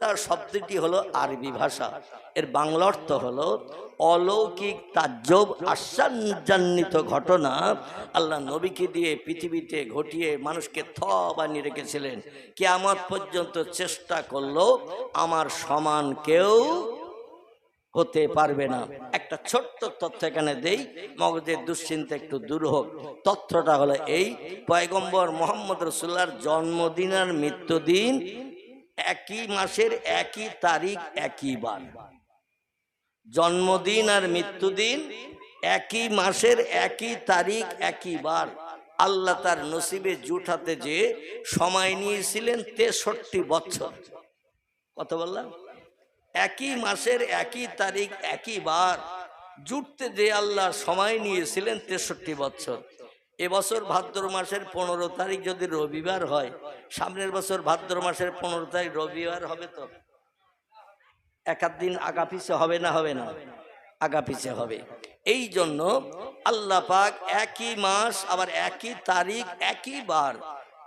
আল্লাহ শব্দটি হলো আরবি ভাষা, এর বাংলা অর্থ হলো অলৌকিক তাজ্জব আশ্চর্যান্বিত ঘটনা আল্লাহ নবীকে দিয়ে পৃথিবীতে ঘটিয়ে মানুষকে বানিয়ে রেখেছিলেন। কিয়ামত পর্যন্ত চেষ্টা করলো আমার সমান কেউ হতে পারবে না। একটা ছোট্ট তথ্য এখানে দেই, মগজের দুশ্চিন্তা একটু দূর হোক। তথ্যটা হলো এই, পয়গম্বর মুহাম্মদ রাসূলুল্লাহর জন্মদিন আর মৃত্যুদিন একই মাসের একই তারিখ একই বার। জন্মদিন আর মৃত্যুদিন একই মাসের একই তারিখ একই বার। আল্লাহ তার নসিবে জুটাতে যে সময় নিয়েছিলেন 63 বছর। কত বললাম? একই মাসের একই তারিখ একই বার জুটতে যে আল্লাহ সময় নিয়েছিলেন 63 বছর। এবছর ভাদ্র মাসের 15 তারিখ যদি রবিবার হয়, সামনের বছর ভাদ্র মাসের 15 তারিখ রবিবার হবে তো এক আধ দিন আগা পিছে হবে না? হবে না? আগা পিছে হবে। এই জন্য আল্লাহ পাক একই মাস আবার একই তারিখ একই বার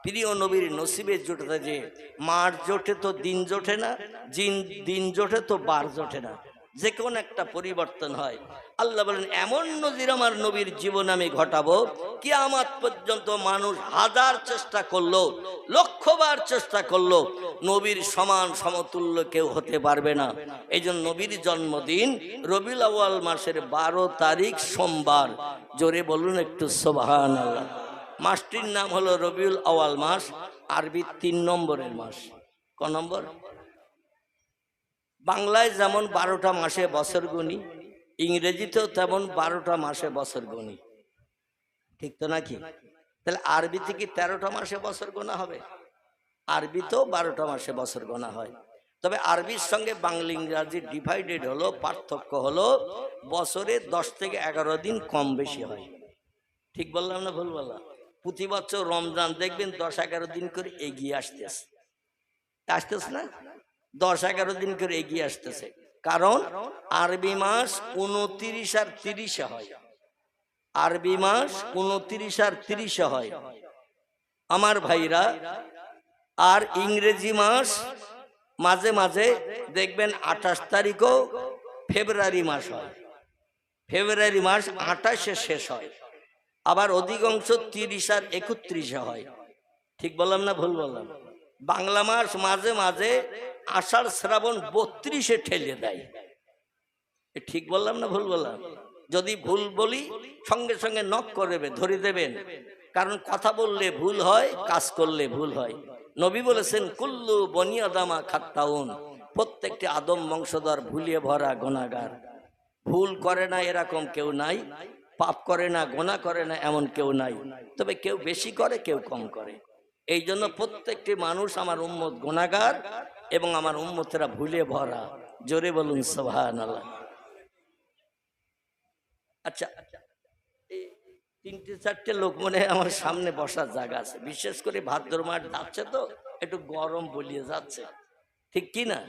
প্রিয় নবীর নসিবে জোটে যে মাস জোটে তো দিন জোটে না, দিন জোটে তো বার জোটে না, যে কোন একটা পরিবর্তন হয়। আল্লাহ বলেন এমন নজির আমার নবীর জীবন আমি ঘটাবো, কিয়ামত পর্যন্ত মানুষ হাজার চেষ্টা করলো, লক্ষবার চেষ্টা করলো, নবীর সমান সমতুল্য কেউ হতে পারবে না। এই জন্য নবীর জন্মদিন রবিউল আউয়াল মাসের 12 তারিখ সোমবার। জোরে বলুন একটু সুবহানাল্লাহ। মাসটির নাম হলো রবিউল আউয়াল মাস, আরবি 3 নম্বরের মাস। ক নম্বর? বাংলায় যেমন 12টা মাসে বছর গুনি, ইংরেজিতেও তেমন 12টা মাসে বছর গুনি, ঠিক তো নাকি? তাহলে আরবিতে কি 13টা মাসে বছর গোনা হবে? আরবিতেও 12টা মাসে বছর গোনা হয়। তবে আরবির সঙ্গে বাংলা ইংরাজি ডিভাইডেড হলো, পার্থক্য হলো বছরে 10 থেকে 11 দিন কম বেশি হয়। ঠিক বললাম না ভুল বললাম? প্রতি বছর রমজান দেখবেন 10-11 দিন করে এগিয়ে আসতেছে, আসতেছে না? 10-11 দিন করে এগিয়ে আসতেছে। কারণ আরবি মাস 29 আর 30 হয়। আরবি মাস 29 আর 30 হয় আমার ভাইরা। আর ইংরেজি মাস মাঝে মাঝে দেখবেন 28 তারিখও ফেব্রুয়ারি মাস হয়, ফেব্রুয়ারি মাস 28-এ শেষ হয়। আবার অধিকাংশ 30 আর 31 হয়। ঠিক বললাম না ভুল বললাম? বাংলা মাস মাঝে মাঝে আষাঢ় শ্রাবণ 32-এ ঠেলে দেয়। ঠিক বললাম না ভুল বললাম? যদি ভুল বলি সঙ্গে সঙ্গে নক করবে, ধরে দেবেন, কারণ কথা বললে ভুল হয়, কাজ করলে ভুল হয়। নবী বলেছেন কুল্লু বনি আদামা খাত্তাউন, প্রত্যেকটি আদম বংশধর ভুলিয়ে ভরা গুনাহগার। ভুল করে না এরকম কেউ নাই, পাপ করে না গুনাহ করে না এমন কেউ নাই, তবে কেউ বেশি করে কেউ কম করে। এই জন্য প্রত্যেকটি মানুষ আমার উম্মত গুনাহগার এবং আমার উম্মতেরা ভুলে ভরা। জোরে বলুন সুবহানাল্লাহ। আচ্ছা, এই 3-4টে লোক মনে হয় আমার সামনে বসার জায়গা আছে, বিশেষ করে ভাদ্র মাস যাচ্ছে তো একটু গরম বলিয়ে যাচ্ছে, ঠিক কি না?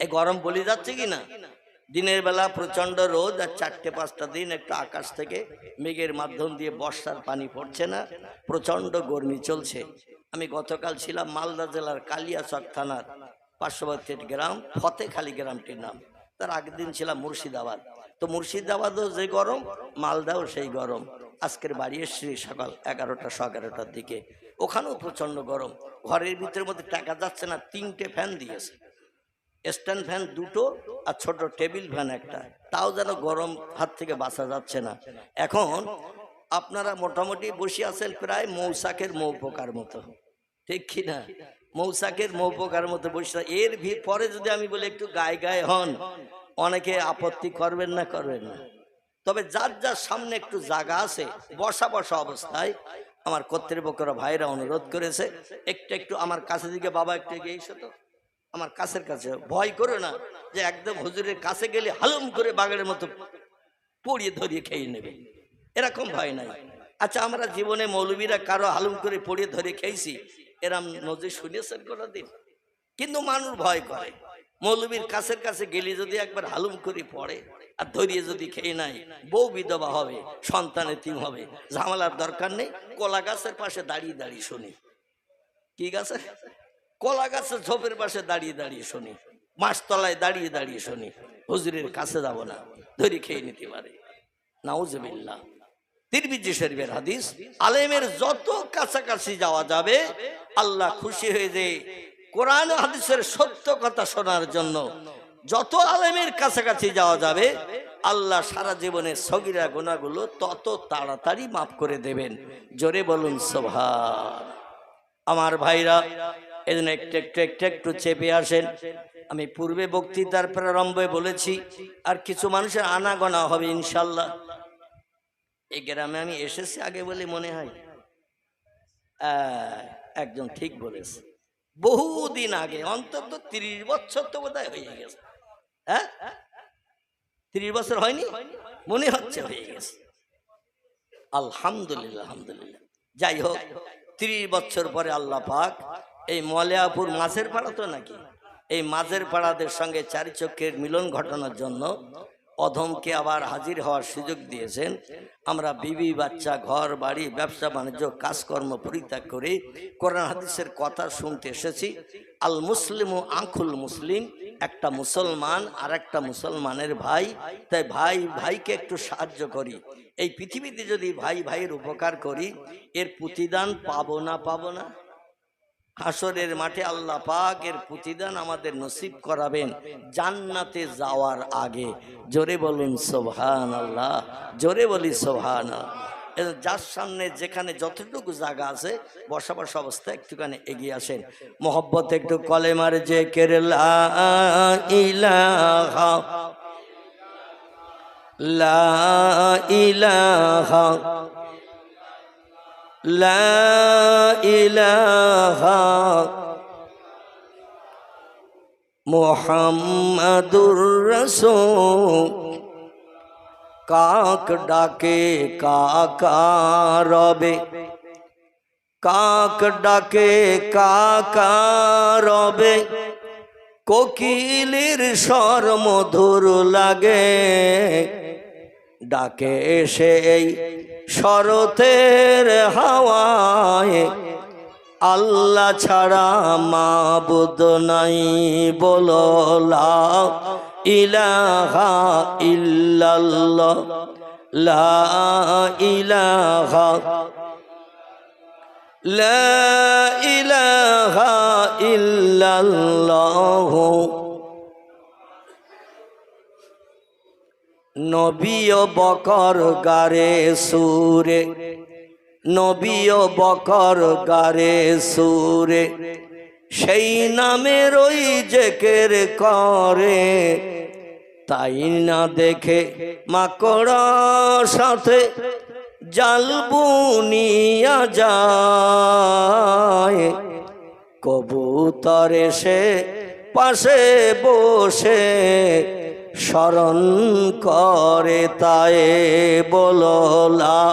এই গরম বলি যাচ্ছে কি না? দিনের বেলা প্রচন্ড রোদ, আর 4-5টা দিন একটু আকাশ থেকে মেঘের মাধ্যম দিয়ে বর্ষার পানি পড়ছে না, প্রচন্ড গরমি চলছে। আমি গতকাল ছিলাম মালদা জেলার কালিয়াচক থানার পার্শ্ববর্তী গ্রাম ফতেখালী গ্রামটির নাম, তার আগের দিন ছিলাম মুর্শিদাবাদ। তো মুর্শিদাবাদও যে গরম, মালদাও সেই গরম। আজকের বাড়ি এসছি সকাল 11টার দিকে, ওখানেও প্রচন্ড গরম। ঘরের ভিতরের মধ্যে টাকা যাচ্ছে না, 3টে ফ্যান দিয়েছে, স্ট্যান্ড ফ্যান 2টো আর ছোট টেবিল ফ্যান একটা, তাও যেন গরম হাত থেকে বাঁচা যাচ্ছে না। এখন আপনারা মোটামুটি বসে আছেন প্রায় মৌচাকের মৌপোকার মতো, ঠিক কি না? মৌচাকের মৌপোকার মতো বসে। এর পরে যদি আমি বলি একটু গায়ে গায়ে হন, অনেকে আপত্তি করবেন না? করবেন না? তবে যার যার সামনে একটু জায়গা আছে বসা বসা অবস্থায় আমার কর্তৃপক্ষরা ভাইরা অনুরোধ করেছে একটু একটু আমার কাছে দিকে, বাবা একটু এগিয়ে এসো তো আমার কাছের কাছে, ভয় করো না যে একদম হুজুরের কাছে গেলে হালুম করে বাঘের মতো পড়িয়ে ধরিয়ে খেয়ে নেবে, এরকম ভয় নাই। আচ্ছা, আমরা জীবনে মৌলবীরা কারো হালুম করে পড়িয়ে ধরে খেয়েছি এরম নজির শুনেছেন কোনোদিন? কিন্তু মানুষ ভয় করে। মৌলবীর কাছের কাছে গেলে যদি একবার হালুম করে পড়ে আর ধরিয়ে যদি খেয়ে নাই, বউ বিধবা হবে, সন্তান এতিম হবে, ঝামেলার দরকার নেই। কলা গাছের পাশে দাঁড়িয়ে দাঁড়িয়ে শুনি। কি গাছে? কলা গাছের ঝোপের পাশে দাঁড়িয়ে দাঁড়িয়ে শুনি, মাছতলায় দাঁড়িয়ে দাঁড়িয়ে শুনি, হুজুরের কাছে যাব না, ধরে খেয়ে নিতে পারে। নাউজুবিল্লাহ। তিরমিজি শরীফের হাদিস, আলেমের যত কাছাকাছি যাওয়া যাবে আল্লাহ খুশি হয়ে যে কোরআন হাদিসের সত্য কথা শোনার জন্য যত আলেমের কাছাকাছি যাওয়া যাবে আল্লাহ সারা জীবনের সগীরা গুনাহগুলো তত তাড়াতাড়ি মাফ করে দেবেন। জোরে বলুন সুবহান। আমার ভাইরা, এজন্য একটু চেপে আসেন। আমি পূর্বে বক্তৃতার প্রারম্ভে বলেছি আর কিছু মানুষের আনাগোনা হবে ইনশাল্লাহ। এই গ্রামে আমি এসেছি আগে বলে মনে হয়, একজন ঠিক বলেছে, বহুদিন আগে, অন্তত 30 বছর তো বোধহয় হয়ে গেছে। হ্যাঁ, 30 বছর হয়নি মনে হচ্ছে, হয়ে গেছে। আলহামদুলিল্লাহ, আলহামদুলিল্লাহ। যাই হোক, 30 বছর পরে আল্লাহ পাক এই মলিয়াপুর মাঝের পাড়া তো নাকি, এই মাঝের পাড়াদের সঙ্গে চারি চক্ষের মিলন ঘটানোর জন্য অধমকে আবার হাজির হওয়ার সুযোগ দিয়েছেন। আমরা বিবি বাচ্চা, ঘর বাড়ি, ব্যবসা বাণিজ্য, কাজকর্ম পরিত্যাগ করে কোরআন হাদিসের কথা শুনতে এসেছি। আল মুসলিম ও আখুল মুসলিম, একটা মুসলমান আর একটা মুসলমানের ভাই, তাই ভাই ভাইকে একটু সাহায্য করি। এই পৃথিবীতে যদি ভাই ভাইয়ের উপকার করি এর প্রতিদান পাবো না পাবো না? হাসরের মাঠে আল্লাহ পাক এর প্রতিদান আমাদের নসিব করাবেন জান্নাতে যাওয়ার আগে। জোরে বলুন সুবহানাল্লাহ, জোরে বলি সুবহানাল্লাহ। যার সামনে যেখানে যতটুকু জায়গা আছে বসা বসা অবস্থায় একটুখানি এগিয়ে আসেন, মোহব্বত একটু কলেমার জিকির লা ইলাহা লা ইলাহা লা ইলাহা মুহাম্মাদুর রাসূল। কাক ডাকে কাকা রবে, কাক ডাকে কাকা রবে, কোকিলের স্বর মধুর লাগে, ডাকে সেই শরতের হাওয়ায়, আল্লাহ ছাড়া মাবুদ নাই বলো লা ইলাহা ইল্লাল্লাহ, লা ইলাহা লা ইলাহা ইল্লাল্লাহ। নবীও বকর গারে সুরে, নবীও বকর গারে সুরে, সেই নামের ওই জিকির করে, তাই না দেখে মাকড়া সাথে জাল বুনিয়া যায়, কবুতর এসে পাশে বসে স্মরণ করে, তাই বলো লা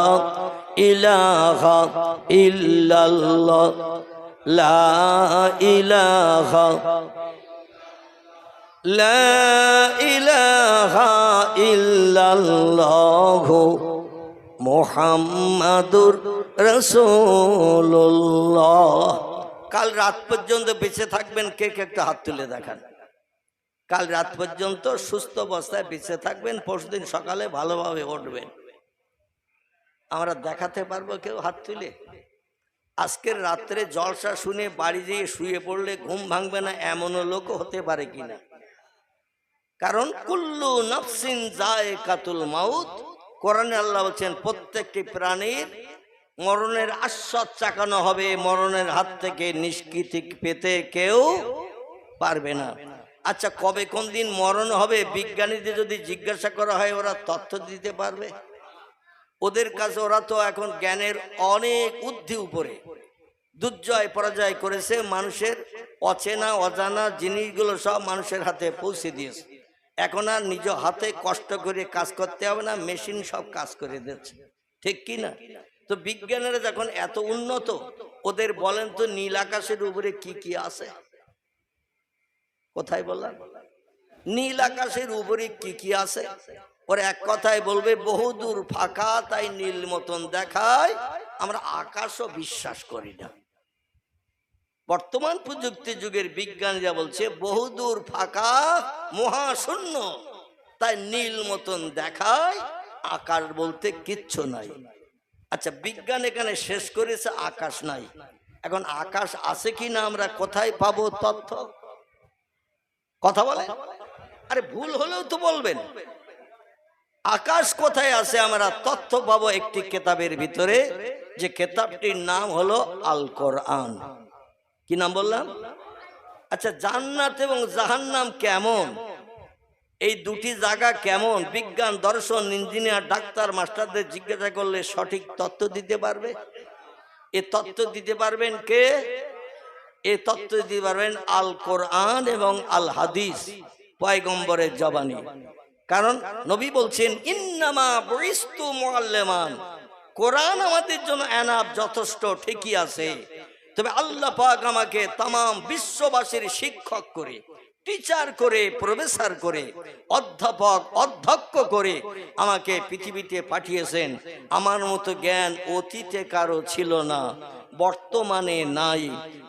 ইলাহা ইল্লাল্লাহ, লা ইলাহা লা ইলাহা ইল্লাল্লাহ মুহাম্মাদুর রাসূলুল্লাহ। কাল রাত পর্যন্ত বেঁচে থাকবেন কে কে একটা হাত তুলে দেখান। কাল রাত পর্যন্ত সুস্থ অবস্থায় বেঁচে থাকবেন, পরশুদিন সকালে ভালোভাবে উঠবেন। আমরা দেখাতে পারবো কেউ হাত তুলে? আজকের রাত্রে জলসা শুনে বাড়ি যেয়ে শুয়ে পড়লে ঘুম ভাঙবে না এমনও লোক হতে পারে কিনা? কারণ কুল্লু নাফসিন যায়কাতুল মাউত, কোরআনে আল্লাহ বলছেন প্রত্যেকটি প্রাণীর মরণের আস্বাদ চাকানো হবে, মরণের হাত থেকে নিষ্কৃতি পেতে কেউ পারবে না। আচ্ছা, কবে কোন দিন মরণ হবে বিজ্ঞানীদের যদি জিজ্ঞাসা করা হয় ওরা তথ্য দিতে পারবে? ওদের কাছে ওরা তো এখন জ্ঞানের অনেক ঊর্ধ্বে উপরে, দুর্জয় পরাজয় করেছে, মানুষের অচেনা অজানা জিনিসগুলো সব মানুষের হাতে পৌঁছে দিয়েছে। এখন আর নিজ হাতে কষ্ট করে কাজ করতে হবে না, মেশিন সব কাজ করে দিচ্ছে, ঠিক কি না? তো বিজ্ঞানীরা যখন এত উন্নত, ওদের বলেন তো নীল আকাশের উপরে কি কি আছে? কোথায় বললাম? নীল আকাশের উপরে কি কি আছে? ওরা এক কথায় বলবে বহুদূর ফাঁকা, তাই নীল মতন দেখায়, আমরা আকাশও বিশ্বাস করি না। বর্তমান প্রযুক্তি যুগের বিজ্ঞানীরা বলছে বহুদূর ফাঁকা মহাশূন্য, তাই নীল মতন দেখায়, আকাশ বলতে কিচ্ছু নাই। আচ্ছা, বিজ্ঞান এখানে শেষ করেছে আকাশ নাই। এখন আকাশ আছে কি না আমরা কোথায় পাবো তথ্য? কথা বলে, আরে ভুল হলেও তো বলবেন। আকাশ কোথায় আছে আমরা তথ্য পাবো একটি কিতাবের ভিতরে, যে কিতাবটির নাম হলো আল কোরআন। কি নাম বললাম? আচ্ছা, জান্নাত এবং জাহান্নাম কেমন, এই দুটি জায়গা কেমন, বিজ্ঞান, দর্শন, ইঞ্জিনিয়ার, ডাক্তার, মাস্টারদের জিজ্ঞাসা করলে সঠিক তথ্য দিতে পারবে। এ তথ্য দিতে পারবেন কে? এ তথ্য দিতে পারবেন আল কোরআন এবং আল হাদিস, পয়গম্বরের জবানি। কারণ নবী বলছেন ইন্নামা বুইস্তু মুআল্লিমান, কোরআন আমাদের জন্য এনাফ, যথেষ্ট, ঠিকই আছে। তবে আল্লাহ পাক আমাকে तमाम বিশ্ববাসীর শিক্ষক করে, টিচার করে, প্রফেসর করে, অধ্যাপক, অধ্যক্ষ করে আমাকে পৃথিবীতে পাঠিয়েছেন। আমার মতো জ্ঞান অতীতে কারো ছিল না, বর্তমানে নাই,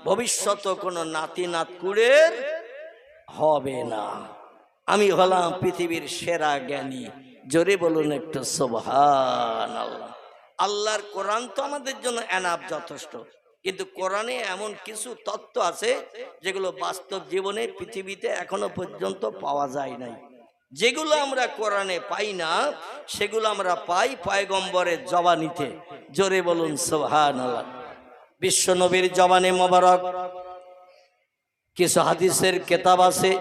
ভবিষ্যতে কোনো নাতি নাতকুড়ের হবে না। আমি হলাম পৃথিবীর সেরা জ্ঞানী। জোরে বলুন একটু সুবহানাল্লাহ। আল্লাহর কোরআন তো আমাদের জন্য এনাফ, যথেষ্ট। কিন্তু কোরআনে এমন কিছু তত্ত্ব আছে যেগুলো বাস্তব জীবনে পৃথিবীতে এখনো পর্যন্ত পাওয়া যায় নাই। যেগুলো আমরা কোরআনে পাই না, সেগুলো আমরা পাই পয়গম্বরের জবানিতে। জোরে বলুন সুবহানাল্লাহ। বিশ্ব নবীর জবানে মোবারক কিছু হাদিসের কিতাব আছে।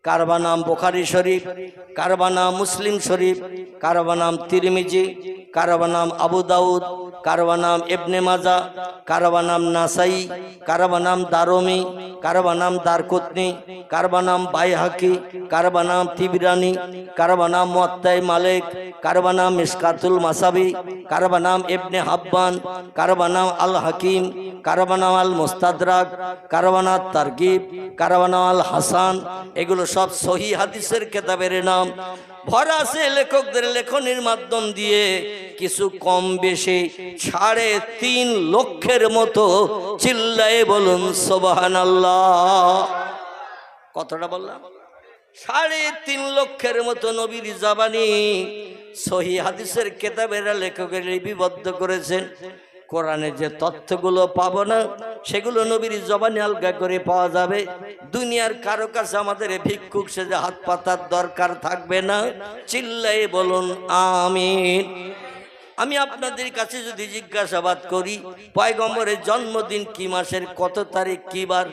কারবা নাম বুখারী শরীফ, কারবা নাম মুসলিম শরীফ, কারবা নাম তিরমিজি, কারবা নাম আবু দাউদ, কারবা নাম ইবনে মাজা, কারবা নাম নাসাই, কারবা নাম দারমি, কারবা নাম দারকুতনি, কারবা নাম বাইহাকি, কারবা নাম তিবরানি, কারবা নাম মুয়াত্তা মালিক, কারবা নাম মিশকাতুল মাসাবি, কারবা নাম ইবনে হাব্বান, কারবা নাম আল হাকিম, কারবা নাম আল মুস্তাদরাক, কারবা নাম তারগিব, কারবা নাম আল হাসান। এগুলো সব সহি হাদিসের কিতাবের নাম। ভরা আছে লেখকদের লেখনের মাধ্যম দিয়ে কিছু কম বেশি 3.5 লক্ষের মতো। চিল্লায়ে বলুন সুবহানাল্লাহ। কতটা বললাম? 3.5 লক্ষের মতো নবীর জবানি সহি হাদিসের কিতাবের লেখকের লিপিবদ্ধ করেছেন। কোরআনে যে তথ্যগুলো পাবো না, সেগুলো নবীর জবানি আলগা করে পাওয়া যাবে। দুনিয়ার কারো কাছে আমাদের ভিক্ষুক সেজে হাত পাতার দরকার থাকবে না। চিল্লায়ে বলুন আমিন। আমি আপনাদের কাছে যদি জিজ্ঞাসাবাদ করি, পয়গম্বরের জন্মদিন কি মাসের কত তারিখ, কি বার,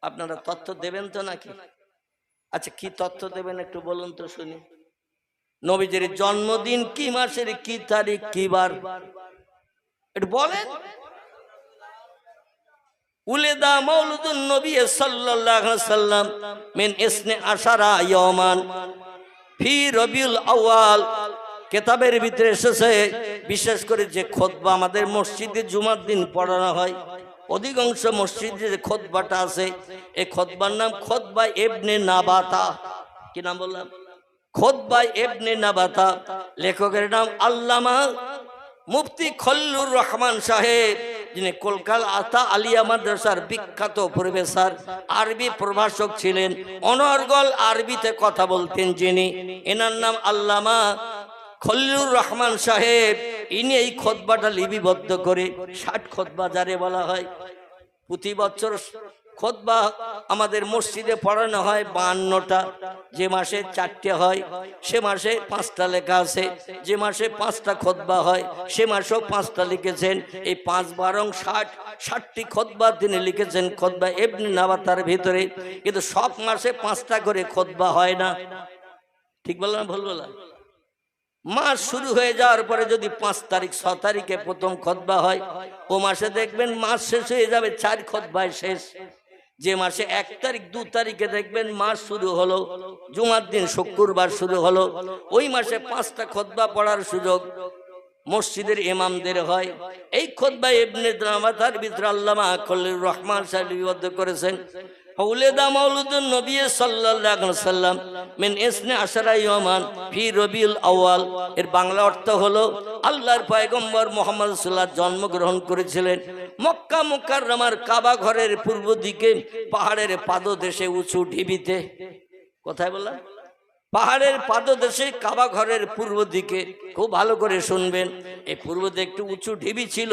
আপনারা তথ্য দেবেন তো নাকি? আচ্ছা, কি তথ্য দেবেন একটু বলুন তো শুনি। নবীজির জন্মদিন কি মাসের কি তারিখ, কি বার, একটু বলেন। উলিদা মাউলুদুন নবী সাল্লাল্লাহু আলাইহি সাল্লাম মিন ইসনে আশারা ইয়াওমান ফি রবিউল আউয়াল। কিতাবের ভিতরে এসেছে, বিশেষ করে যে খুতবা আমাদের মসজিদে জুমার দিন পড়ানো হয়, অধিকাংশ মসজিদে যে খুতবাটা আছে, এই খুতবার নাম খুতবা ইবনে নাবাতা। কি নাম বললাম? খুতবা ইবনে নাবাতা। লেখকের নাম আল্লামা মুফতি খলিলুর রহমান সাহেব, যিনি কলকাতা আলিয়া মাদ্রাসার বিখ্যাত প্রফেসর, আরবি প্রভাষক ছিলেন, অনর্গল আরবিতে কথা বলতেন যিনি। এনার নাম আল্লামা খলিলুর রহমান সাহেব। ইনি এই খুতবাটা লিপিবদ্ধ করে 60 খুতবা যারে বলা হয়। প্রতি বছর খুতবা আমাদের মসজিদে পড়ানো হয় 52টা। যে মাসে 4টে হয় সে মাসে 5টা লেখা আছে, যে মাসে 5টা খুতবা হয় সে মাসেও 5টা লিখেছেন। এই 5 12 60টি খুতবা তিনি লিখেছেন খুতবা ইবনে নাবাতার ভিতরে। কিন্তু সব মাসে 5টা করে খুতবা হয় না। ঠিক বললাম না ভুল বললাম? মাস শুরু হয়ে যাওয়ার পরে যদি 5 তারিখ 6 তারিখে প্রথম খুতবা হয়, ও মাসে দেখবেন মাস শেষ হয়ে যাবে 4 খুতবায় শেষ। যে মাসে 1 তারিখ 2 তারিখে দেখবেন মাস শুরু হলো, জুমার দিন শুক্রবার শুরু হলো, ওই মাসে 5টা খুতবা পড়ার সুযোগ মসজিদের ইমামদের হয়। এই খুতবা ইবনে নাবাতার ভিতরে আল্লামা খলিলুর রহমান সাহেব লিপিবদ্ধ করেছেন। উলিদা মাউলুদুন নবী সাল্লাল্লাহু আলাইহি ওয়াসাল্লাম মিন ইসনা আশারা ইয়ামান ফি রবিউল আউয়াল। এর বাংলা অর্থ হলো আল্লাহর পয়গম্বর মুহাম্মদ সাল্লাল্লাহু আলাইহি ওয়াসাল্লাম জন্মগ্রহণ করেছিলেন মক্কা মুকাররমার কাবা ঘরের পূর্ব দিকে পাহাড়ের পাদদেশে উঁচু ঢিবিতে। কোথায় বললাম? পাহাড়ের পাদদেশে কাবা ঘরের পূর্ব দিকে। খুব ভালো করে শুনবেন, এই পূর্ব দিকে একটু উঁচু ঢিবি ছিল,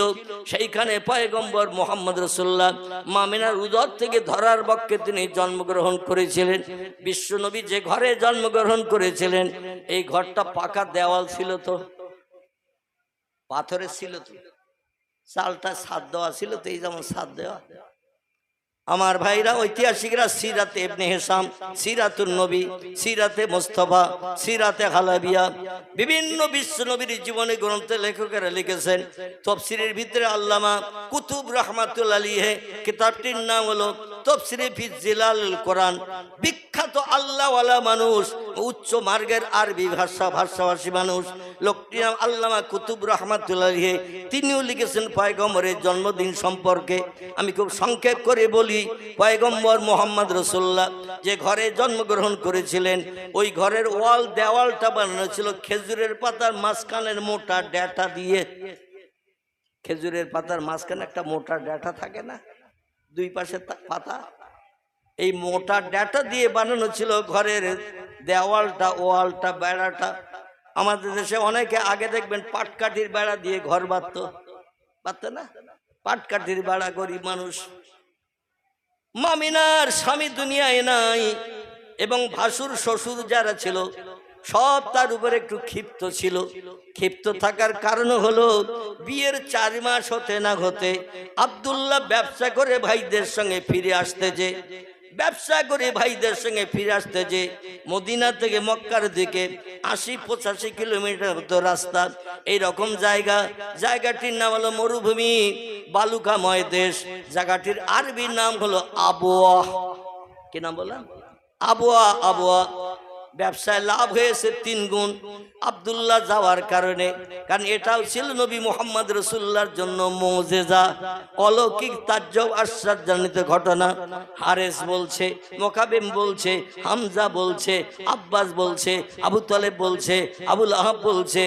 সেইখানে পয়গম্বর মুহাম্মদ রাসূলুল্লাহ মামিনার উদর থেকে ধরার বক্ষে তিনি জন্মগ্রহণ করেছিলেন। বিশ্বনবী যে ঘরে জন্মগ্রহণ করেছিলেন এই ঘরটা পাকা দেওয়াল ছিল তো, পাথরের ছিল তো, চালটা ছাদ দেওয়া ছিল তো, এই যেমন ছাদ দেওয়া। আমার ভাইরা, ঐতিহাসিকরা সিরাতে ইবনে হিশাম, সিরাতুন নবী, সিরাতে মুস্তাফা, সিরাতে হালাবিয়া, বিভিন্ন বিশ্ব নবীর জীবনী গ্রন্থে লেখকেরা লিখেছেন। তাফসীরের ভিতরে আল্লামা কুতুব রাহমাতুল্লাহ আলাইহি কিতাবটির নাম হলো তাফসীরে ফি জিলালুল কোরআন। বিখ্যাত আল্লাহওয়ালা মানুষ, উচ্চ মার্গের আরবি ভাষাভাষী মানুষ, লোকটির নাম আল্লামা কুতুব রাহমাতুল্লাহ আলাইহি। তিনিও লিখেছেন পয়গম্বরের জন্মদিন সম্পর্কে। আমি খুব সংক্ষেপ করে বলি, পয়গম্বর মুহাম্মদ রাসূলুল্লাহ যে ঘরে জন্মগ্রহণ করেছিলেন ওই ঘরের ওয়াল দেওয়ালটা বানানো ছিল খেজুরের পাতার মাঝখানের মোটা ডাঁটা দিয়ে। খেজুরের পাতার মাঝখানে একটা মোটা ডাঁটা থাকে না, দুই পাশে পাতা, এই মোটা ডাঁটা দিয়ে বানানো ছিল ঘরের দেওয়ালটা, ওয়ালটা, বেড়াটা। আমাদের দেশে অনেকে আগে দেখবেন পাটকাঠির বেড়া দিয়ে ঘর বাঁধতো না, পাটকাঠির বেড়া। গরিব মানুষ, মামিনার স্বামী দুনিয়ায় নাই এবং ভাসুর শ্বশুর যারা ছিল সব তার উপরে একটু ক্ষিপ্ত ছিল। ক্ষিপ্ত থাকার কারণ হলো বিয়ের 4 মাস হতে না হতে আব্দুল্লাহ ব্যবসা করে ভাইদের সঙ্গে ফিরে আসতে যে মদিনা থেকে মক্কার দিকে 80-85 কিলোমিটার মতো রাস্তা, এইরকম জায়গাটির নাম হলো মরুভূমি, বালুকাময় দেশ। জায়গাটির আরবি নাম হলো আবওয়া। কি নাম বললাম? আবওয়া। ব্যবসায় লাভ হয়েছে 3 গুণ আব্দুল্লাহ যাওয়ার কারণে। কারণ এটাও ছিল নবী মুহাম্মদ রাসূলুল্লাহর জন্য মুজিজা, অলৌকিক তাজ্জব আশ্চর্যজনিত ঘটনা। হারেস বলছে, মুকাবিম বলছে, হামজা বলছে, আব্বাস বলছে, আবু তালেব বলছে, আবুল আহাব বলছে,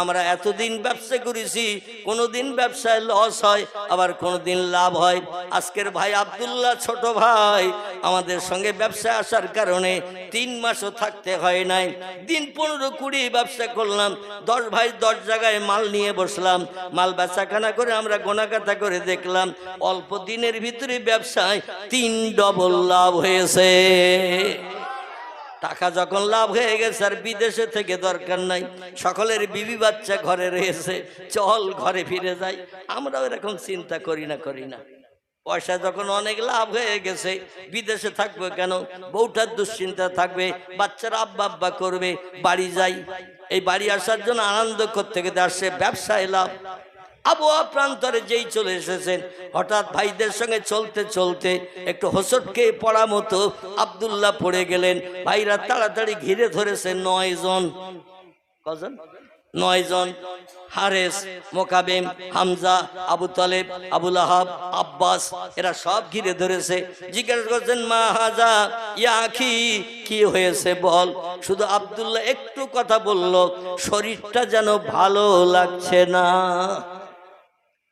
আমরা এতদিন ব্যবসা করেছি, কোনোদিন ব্যবসায় লস হয়, আবার কোনোদিন লাভ হয়। আজকের ভাই আব্দুল্লাহ ছোট ভাই আমাদের সঙ্গে ব্যবসায় আসার কারণে 3 মাসও থাকতে হয় নাই। দিন 15-20 ব্যবসা করলাম, 10 ভাই 10 জায়গায় মাল নিয়ে বসলাম, মাল বেচাকেনা করে আমরা গোনাগাতা করে দেখলাম অল্প দিনের ভিতরে ব্যবসায় 3 ডবল লাভ হয়েছে। টাকা যখন লাভ হয়ে গেছে আর বিদেশে থেকে দরকার নাই, সকলের বিবি বাচ্চা ঘরে রয়েছে, চল ঘরে ফিরে যাই। আমরাও এরকম চিন্তা করি না। পয়সা যখন অনেক লাভ হয়ে গেছে বিদেশে থাকবে কেন, বউটার দুশ্চিন্তা থাকবে, বাচ্চারা আব্বা করবে, বাড়ি যাই। এই বাড়ি আসার জন্য আনন্দ করতে গেতে আসছে ব্যবসায় লাভ। আবহাওয়া প্রান্তরে যেই চলে এসেছেন হঠাৎ ভাইদের সঙ্গে চলতে চলতে একটু হোঁচটকে পড়া মতো আব্দুল্লাহ পড়ে গেলেন। ভাইরা তাড়াতাড়ি ঘিরে ধরেছে 9 জন। কজন? 9 জন। হারেস, মুকাবিম, হামজা, আবু তালেব, আবুল আহাব, আব্বাস, এরা সব ঘিরে ধরেছে। জিজ্ঞাসা করছেন, মা হাজা ইয়া আখি, কি হয়েছে বল। শুধু আব্দুল্লাহ একটু কথা বলল, শরীরটা যেন ভালো লাগছে না।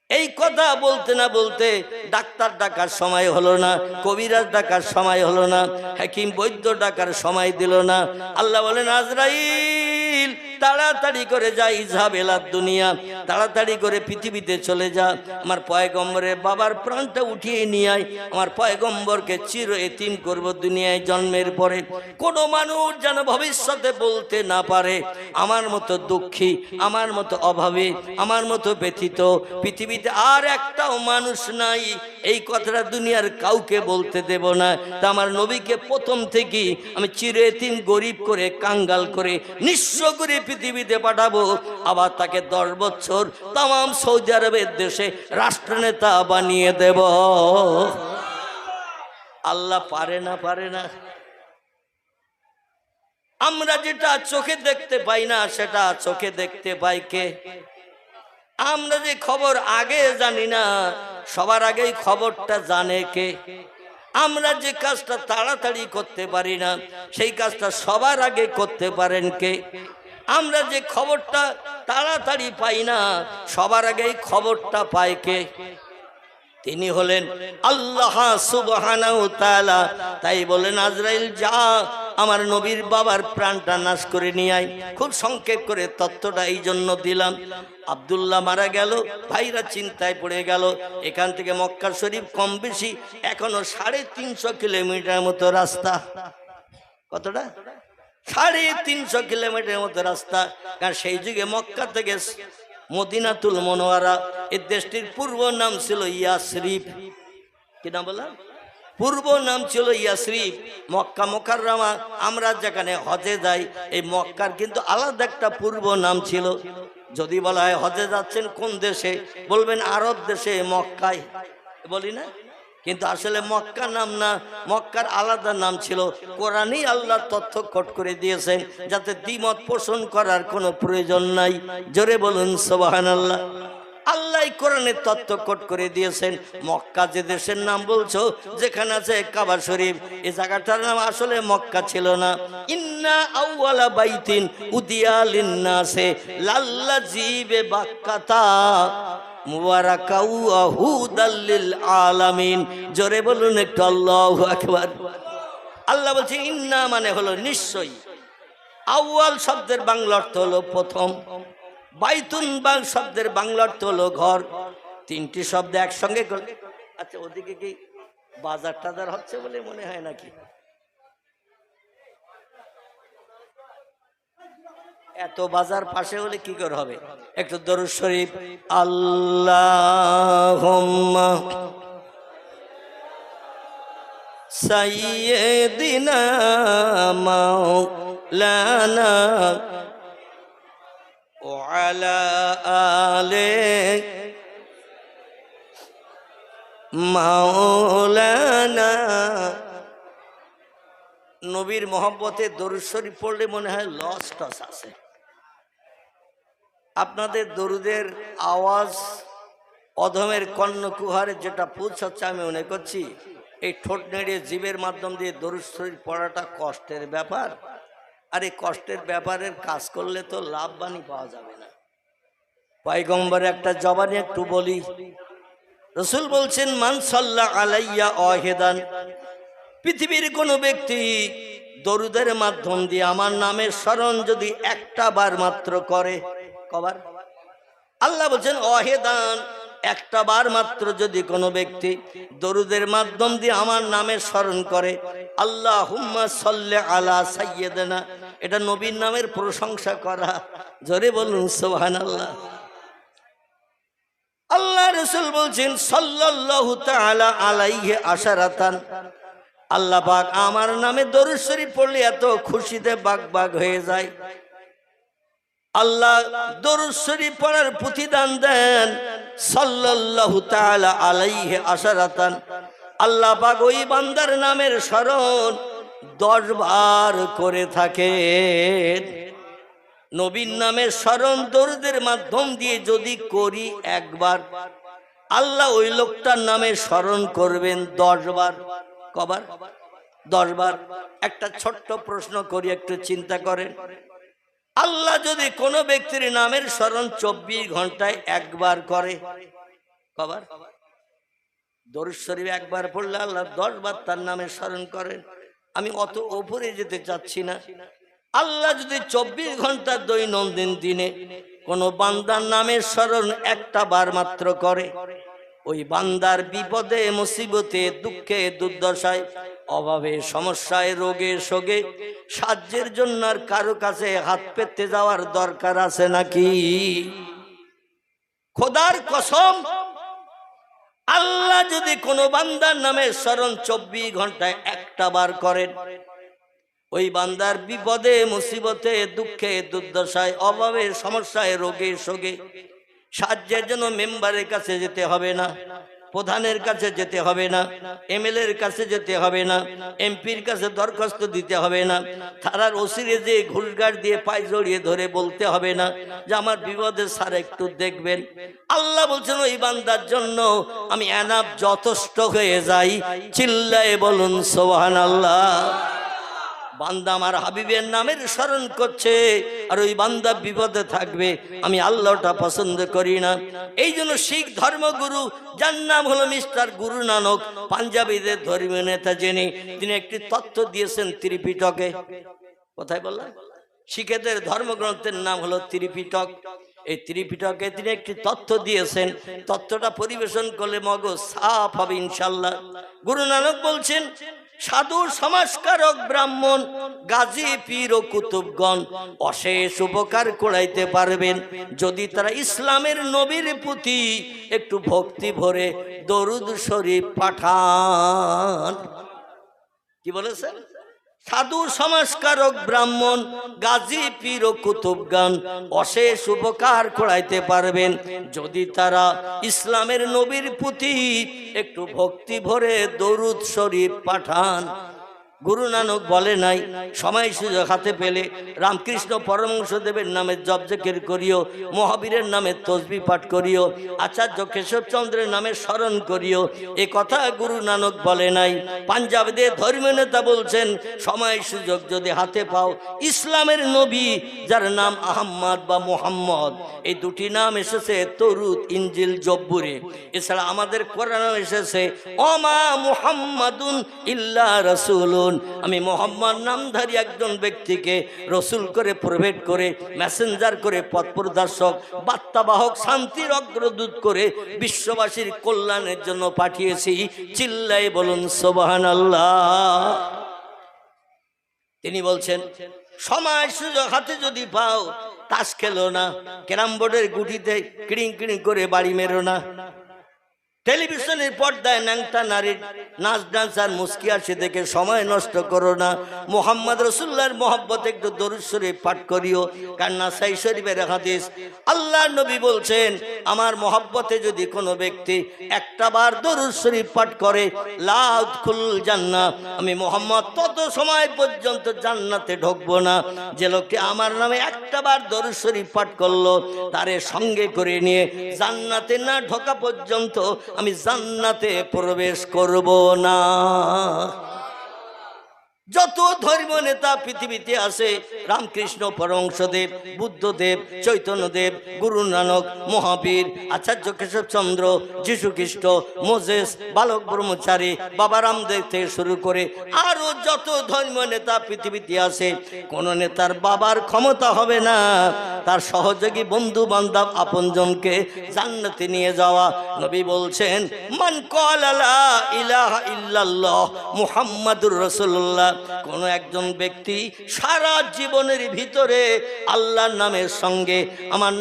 এই কথা বলতে না বলতে ডাক্তার ডাকার সময় হলো না, কবিরাজ ডাকার সময় হলো না, হাকিম বৈদ্য ডাকার সময় দিল না। আল্লাহ বলেন, আজরাইল তাড়াতাড়ি করে যা, ইজহাবেলাদ দুনিয়া, তাড়াতাড়ি করে পৃথিবীতে চলে যা, আমার পয়গম্বরের বাবার প্রাণটা উঠিয়ে নিয়ে আয়। আমার পয়গম্বরকে চির এতিম করব দুনিয়ায় জন্মের পরে। কোনো মানুষ যেন ভবিষ্যতে বলতে না পারে আমার মতো দুঃখী, আমার মতো অভাবী, আমার মতো ব্যথিত পৃথিবীতে আর একটাও মানুষ নাই। এই কথাটা দুনিয়ার কাউকে বলতে দেব না। তা আমার নবীকে প্রথম থেকেই আমি চির এতিম, গরিব করে, কাঙ্গাল করে, নিঃস্ব করে পৃথিবীতে পাঠাবো। আবার তাকে 10 বছর তাম সৌদি আরবের দেশে রাষ্ট্রনেতা বানিয়ে দেব। আল্লাহ পারে না। আমরা যেটা চোখে দেখতে পাই না সেটা চোখে দেখতে পাই কে? আমরা যে খবর আগে জানি না, সবার আগেই খবরটা জানে কে? আমরা যে কাজটা তাড়াতাড়ি করতে পারি না সেই কাজটা সবার আগে করতে পারেন কে? আমরা যে খবরটা তাড়াতাড়ি পাই না সবার আগেই খবরটা পায় কে? তিনি হলেন আল্লাহ সুবহানাহু ওয়া তাআলা। তাই বলেন আজরাইল যা আমার নবীর বাবার প্রাণটা নাশ করে নিয়ে আয়। খুব সংক্ষেপ করে তত্ত্বটা এই জন্য দিলাম। আব্দুল্লাহ মারা গেল, ভাইরা চিন্তায় পড়ে গেল। এখান থেকে মক্কা শরীফ কম বেশি এখনো 350 কিলোমিটার মতো রাস্তা। কতটা? 350 কিলোমিটার মতো রাস্তা। কারণ সেই যুগে মক্কা থেকে মদিনাতুল মুনাওয়ারা এই দেশটির পূর্ব নাম ছিল ইয়াসরিব। কি নাম বললাম? পূর্ব নাম ছিল ইয়াসরিব। মক্কা মুকাররমা আমরা যেখানে হজে যাই এই মক্কার কিন্তু আলাদা একটা পূর্ব নাম ছিল। যদি বলা হয় হজে যাচ্ছেন কোন দেশে, বলবেন আরব দেশে মক্কায়, বলি না? কিন্তু আসলে মক্কা নাম না, মক্কার আলাদা নাম ছিল। কোরআনই আল্লাহ তথ্য কোট করে দিয়েছেন যাতে দ্বিমত পোষণ করার কোনো প্রয়োজন নাই। জোরে বলুন সুবহানাল্লাহ। আল্লাহ কোরআনের তথ্য কোট করে দিয়েছেন। মক্কা যে দেশের নাম বলছো, যেখানে আছে কাবা শরীফ, এই জায়গাটার নাম আসলে মক্কা ছিল না। ইন্না আউওয়ালা বাইতিন উদিয়া লিন্নাসে লাল্লাযী বিবাক্কাতা মুবারাকাউ ওয়া হুদাল লিল আলামিন। জোরে বলুন একটু আল্লাহু আকবার। আল্লাহ বলছে ইন্না মানে হলো নিশ্চয়ই, আউয়াল শব্দের বাংলা অর্থ হলো প্রথম, বাইতুন বাং শব্দের বাংলা অর্থ হলো ঘর। তিনটি শব্দ একসঙ্গে। আচ্ছা, ওদিকে কি বাজার টাজার হচ্ছে বলে মনে হয় নাকি? এত বাজার পাশে হলে কি করে হবে? একটু দরুদ শরীফ। আল্লাহুম্মা সাইয়্যিদিনা মাওলানা ওয়া আলা আলি মাওলানা। নবীর মহব্বতে দরুদ শরীফ পড়লে মনে হয় লস টস আছে। আপনাদের দরুদের আওয়াজ অধমের কর্ণকুহারে যেটা পৌঁছাচ্ছে আমি মনে করছি এই ঠোঁট নেড়ে জিভের মাধ্যম দিয়ে দরুদ শরীফ পড়াটা কষ্টের ব্যাপার। আর এই কষ্টের ব্যাপারের কাজ করলে তো লাভবানই পাওয়া যাবে না। পয়গম্বরের একটা জবানি একটু বলি। রাসূল বলছেন মান সাল্লা আলাইয়া ওয়াহিদান, পৃথিবীর কোনো ব্যক্তি দরুদের মাধ্যম দিয়ে আমার নামের স্মরণ যদি একটা বার মাত্র করে, কবার? আল্লাহ বলছেন ওয়াহিদান, একটা বার মাত্র যদি কোনো ব্যক্তি দরুদের মাধ্যম দিয়ে আমার নামের স্মরণ করে, আল্লাহুম্মা সাল্লি আলা সাইয়্যিদিনা, এটা নবীর নামের প্রশংসা করা। জোরে বলুন সুবহানাল্লাহ। আল্লাহ রাসূল বলছেন সাল্লাল্লাহু তাআলা আলাইহি আশারাতান, আল্লাহ পাক আমার নামে দরুদ শরীফ পড়লে এত খুশিতে বাগ হয়ে যায়। আল্লাহ দরুদ শরীফ পড়ার প্রতিদান দেন সাল্লাল্লাহু তাআলা আলাইহি আশারাতান। আল্লাহ পাক ওই বান্দার নামের স্মরণ 10 বার করে থাকেন। নবীর নামের স্মরণ দরুদের মাধ্যম দিয়ে যদি করি একবার, আল্লাহ ওই লোকটার নামে স্মরণ করবেন 10 বার। কবার? 10 বার। একটা ছোট্ট প্রশ্ন করি, একটু চিন্তা করেন। আল্লাহ যদি কোনো ব্যক্তির নামের স্মরণ 24 ঘন্টায় একবার করে, কবার? দরুদ শরীফ একবার পড়লে আল্লাহ 10 বার তার নামে স্মরণ করেন। আমি অত উপরে যেতে চাচ্ছি না। আল্লাহ যদি 24 ঘন্টা দৈনন্দিন দিনে কোনো বান্দার নামের স্মরণ একটা বার মাত্র করে, ওই বান্দার বিপদে মুসিবতে দুঃখে দুর্দশায় অভাবে সমস্যায় রোগে শোকে সাহায্যের জন্য আর কারো কাছে হাত পেতে যাওয়ার দরকার আছে নাকি? খোদার কসম, আল্লাহ যদি কোনো বান্দার নামে স্মরণ 24 ঘন্টায় একটা বার করেন, ওই বান্দার বিপদে মুসিবতে দুঃখে দুর্দশায় অভাবে সমস্যায় রোগে শোকে সাহায্যের জন্য মেম্বারের কাছে যেতে হবে না, প্রধানের কাছে যেতে হবে না, এমএলএ এর কাছে যেতে হবে না, এমপির কাছে দরখাস্ত দিতে হবে না, থানার ওসিরে যে ঘুষগাড় দিয়ে পায়ে জড়িয়ে ধরে বলতে হবে না যে আমার বিপদে স্যার একটু দেখবেন। আল্লাহ বলছেন ওই বান্দার জন্য আমি এনাফ যথেষ্ট হয়ে যাই। চিল্লায়ে বলুন সুবহানাল্লাহ। বান্দা আমার হাবিবের নামের স্মরণ করছে আর ওই বান্দা বিপদে থাকবে, আমি আল্লাহটা পছন্দ করি না। এই জন্য শিখ ধর্মগুরু, যার নাম হলো মিস্টার গুরু নানক, পাঞ্জাবিদের ধর্মীয় নেতা জেনে তিনি একটি তত্ত্ব দিয়েছেন ত্রিপিটকে। কোথায় বললাম? শিখেদের ধর্মগ্রন্থের নাম হলো ত্রিপিটক। এই ত্রিপিটকে তিনি একটি তথ্য দিয়েছেন, তথ্যটা পরিবেশন করলে মগজ সাফ হবে ইনশাল্লাহ। গুরু নানক বলছেন, সাধু সমাজকারক ব্রাহ্মণ গাজী পীর ও কুতুবগণ অশেষ উপকার করাইতে পারবেন যদি তারা ইসলামের নবীর প্রতি একটু ভক্তি ভরে দরুদ শরীফ পাঠান। কি বলেছেন? সাধু সমাজকারক ব্রাহ্মণ গাজী পীর ও কুতুবগণ অশেষ উপকার করাইতে পারবেন যদি তারা ইসলামের নবীর প্রতি একটু ভক্তি ভরে দরুদ শরীফ পাঠান। গুরু নানক বলে নাই সময় সুযোগ হাতে পেলে রামকৃষ্ণ পরমহংসদেবের নামে জপ জিকির করিও, মহাবীরের নামে তসবিহ পাঠ করিও, আচার্য কেশবচন্দ্রের নামে স্মরণ করিও, এ কথা গুরু নানক বলে নাই। পাঞ্জাবদের ধর্মীয় নেতা বলছেন সময় সুযোগ যদি হাতে পাও, ইসলামের নবী যার নাম আহম্মদ বা মুহাম্মদ, এই দুটি নাম এসেছে তরুত, ইনজিল, জব্বুরে। এছাড়া আমাদের কোরআনে এসেছে ওমা মুহাম্মাদুন ইল্লা রাসূলুন, আমি মোহাম্মদ নামধারী একজন ব্যক্তিকে রসুল করে প্রভেট করে মেসেঞ্জার করে পথ প্রদর্শক বার্তাবাহক শান্তির অগ্রদূত করে বিশ্ববাসীর কল্যাণের জন্য পাঠিয়েছি। চিল্লায়ে বলুন সুবহানাল্লাহ। তিনি বলছেন সময় সুযোগ হাতে যদি পাও তাস খেলো না, ক্যারাম বোর্ডের গুটিতে কিড়িং কিড়িং করে বাড়ি মেরো না, টেলিভিশনের পর্দায় ন্যাংটা নারীর নাচ ডান্স আর মুস্কি আসে দেখে সময় নষ্ট করো না। মুহাম্মদ রাসূলুল্লাহর মহব্বতে একটু দরুদ শরীফ পাঠ করিও। কারণ নাসাই শরীফের হাদিস, আল্লাহর নবী বলছেন আমার মহব্বতে যদি কোনো ব্যক্তি একটা বার দরুদ শরীফ পাঠ করে লা উদখুল জান্নাহ, আমি মুহাম্মদ তত সময় পর্যন্ত জান্নাতে ঢুকবো না। যে লোকটি আমার নামে একটা বার দরুদ শরীফ পাঠ করলো তারে সঙ্গে করে নিয়ে জান্নাতে না ঢোকা পর্যন্ত আমি জান্নাতে প্রবেশ করব না। যত ধর্মীয় নেতা পৃথিবীতে আছে, রামকৃষ্ণ পরমহংসদেব, বুদ্ধদেব, চৈতন্যদেব, গুরু নানক, মহাবীর, আচার্য কেশবচন্দ্র, যীশু খ্রিস্ট, মোজেস, বালক ব্রহ্মচারী, বাবা রামদেব থেকে শুরু করে আরো যত ধর্মীয় নেতা পৃথিবীতে আছে, কোন নেতার বাবার ক্ষমতা হবে না তার সহযোগী বন্ধু বান্ধব আপনজনকে জান্নাতে নিয়ে যাওয়া। নবী বলছেন মান ক্বালা লা ইলাহা ইল্লাল্লাহ মুহাম্মাদুর রাসূলুল্লাহ, কোন একজন ব্যক্তি সারা জীবনের ভিতরে আল্লাহর নামের সঙ্গে আমার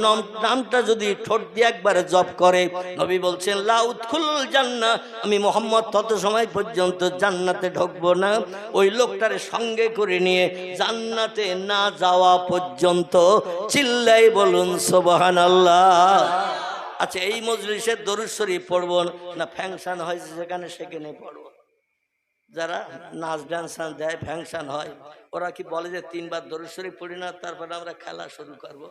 নামটা যদি ঠোঁট দিয়ে একবার জপ করে, নবী বলছেন লা উদখুলুল জান্নাহ, আমি মুহাম্মদ তত সময় পর্যন্ত জান্নাতে ঢুকবো না। ওই লোকটারে সঙ্গে করে নিয়ে জান্নাতে না যাওয়া পর্যন্ত। চিল্লাই বলুন সুবহানাল্লাহ। আচ্ছা, এই মজলিসে দরুদ শরীফ পড়বো না ফ্যাংশন হয়েছে সেখানে সেখানে পড়বো? যারা নাচ ডান্স দেয়, ফ্যাংশন হয়, ওরা কি বলে যে 3 বার দরুদ শরীফ পড়ি না তারপরে আমরা খেলা শুরু করব,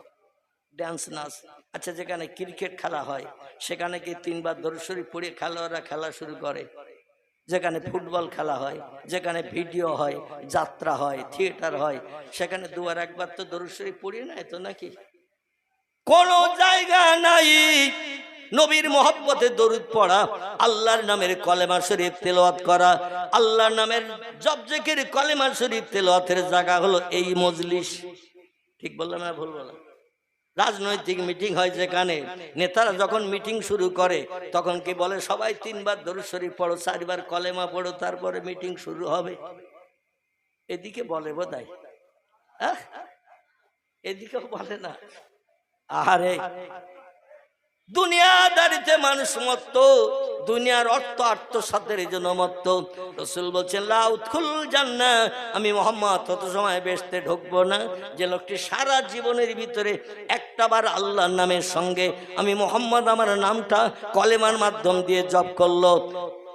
ডান্স নাচ? আচ্ছা, যেখানে ক্রিকেট খেলা হয় সেখানে কি 3 বার দরুদ শরীফ পড়ে খেলোয়াড়রা খেলা শুরু করে? যেখানে ফুটবল খেলা হয়, যেখানে ভিডিও হয়, যাত্রা হয়, থিয়েটার হয়, সেখানে 2 আর 1 বার তো দরুদ শরীফ পড়ি না তো নাকি? কোন জায়গা নাই নবীর মহব্বতে দরুদ পড়া, আল্লাহর নামের কলেমা শরীফ তেলাওয়াত করা, আল্লাহর নামের জপ জিকির কলেমা শরীফ তেলাওয়াতের জায়গা হলো এই মজলিস। ঠিক বললাম না ভুল বললাম? রাজনৈতিক মিটিং হয় যেখানে নেতারা যখন মিটিং শুরু করে তখন কি বলে সবাই 3 বার দরুদ শরীফ পড়ো, 4 বার কলেমা পড়ো, তারপরে মিটিং শুরু হবে? এদিকে বলে বোধহয়, এদিকেও বলে না। আরে দুনিয়াদারিতে মানুষ মত দুনিয়ার অর্থ আত্মসাতের জন্য মত্ত। রাসূল বলছেন লা উদখুল জান্নাহ, আমি মুহাম্মদ তত সময় বেহেশতে ঢুকবো না যে লোকটি সারা জীবনের ভিতরে একটাবার আল্লাহর নামের সঙ্গে আমি মুহাম্মদ আমার নামটা কলেমার মাধ্যম দিয়ে জপ করলো।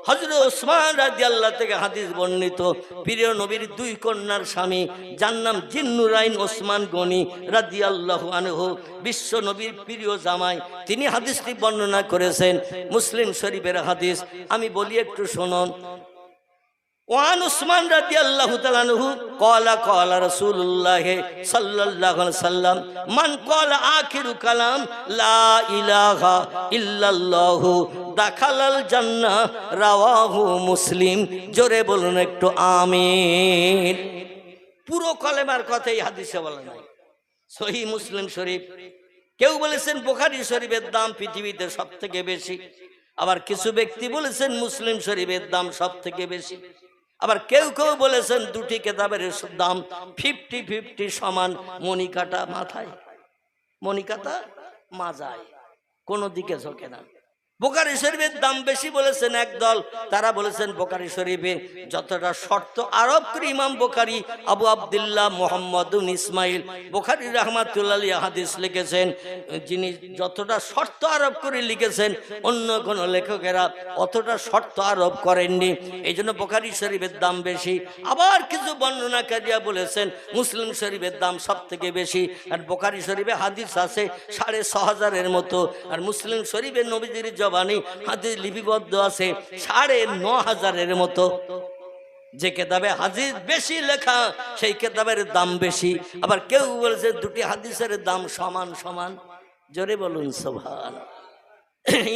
হযরত ওসমান রাদিয়াল্লাহু থেকে হাদিস বর্ণিত, প্রিয় নবীর দুই কন্যার স্বামী যার নাম জিন্নুরাইন ওসমান গনি রাদিয়াল্লাহু আনহু, বিশ্ব নবীর প্রিয় জামাই, তিনি হাদিসটি বর্ণনা করেছেন, মুসলিম শরীফের হাদিস। আমি বলি একটু শুনুন। ওয়ান উসমান রাদিয়াল্লাহু তাআলা আনহু ক্বালা ক্বালা রাসূলুল্লাহ সাল্লাল্লাহু আলাইহি ওয়াসাল্লাম মান ক্বালা আখিরু কালাম লা ইলাহা ইল্লাল্লাহু দাখালাল জান্নাহ, রাওয়াহু মুসলিম। জোরে বলুন একটু আমিন। পুরো কলেমার কথাই হাদিসে বলা নাই, সহিহ মুসলিম শরীফ। কেউ বলেছেন বুখারী শরীফের দাম পৃথিবীতে সবথেকে বেশি, আবার কিছু ব্যক্তি বলেছেন মুসলিম শরীফের দাম সবথেকে বেশি, আবার কেউ কেউ বলেছেন দুটি কিতাবের দাম 50-50 সমান। মণিকাটা মাথায়, মণিকাটা মাজায়, কোনো দিকে ঝোঁকে না। বুখারী শরীফের দাম বেশি বলেছেন একদল, তারা বলেছেন বুখারী শরীফে যতটা শর্ত আরোপ করে ইমাম বুখারী আবু আব্দুল্লাহ মুহাম্মদ ইবনে ইসমাইল বুখারী রাহমাতুল্লাহ আলাইহি হাদিস লিখেছেন, যিনি যতটা শর্ত আরোপ করে লিখেছেন অন্য কোন লেখকেরা অতটা শর্ত আরোপ করেননি, এই জন্য বুখারী শরীফের দাম বেশি। আবার কিছু বর্ণনাকারীরা বলেছেন মুসলিম শরীফের দাম সব থেকে বেশি, আর বুখারী শরীফে হাদিস আছে 6,500-এর মতো, আর মুসলিম শরীফের নবীজির বাণী হাদিস লিপিবদ্ধ আছে 9,500-এর মতো। যে কিতাবে হাদিস বেশি লেখা সেই কিতাবের দাম বেশি। আবার কেউ বলেছে দুটি হাদিসের দাম সমান সমান। জোরে বলুন সুবহানাল্লাহ।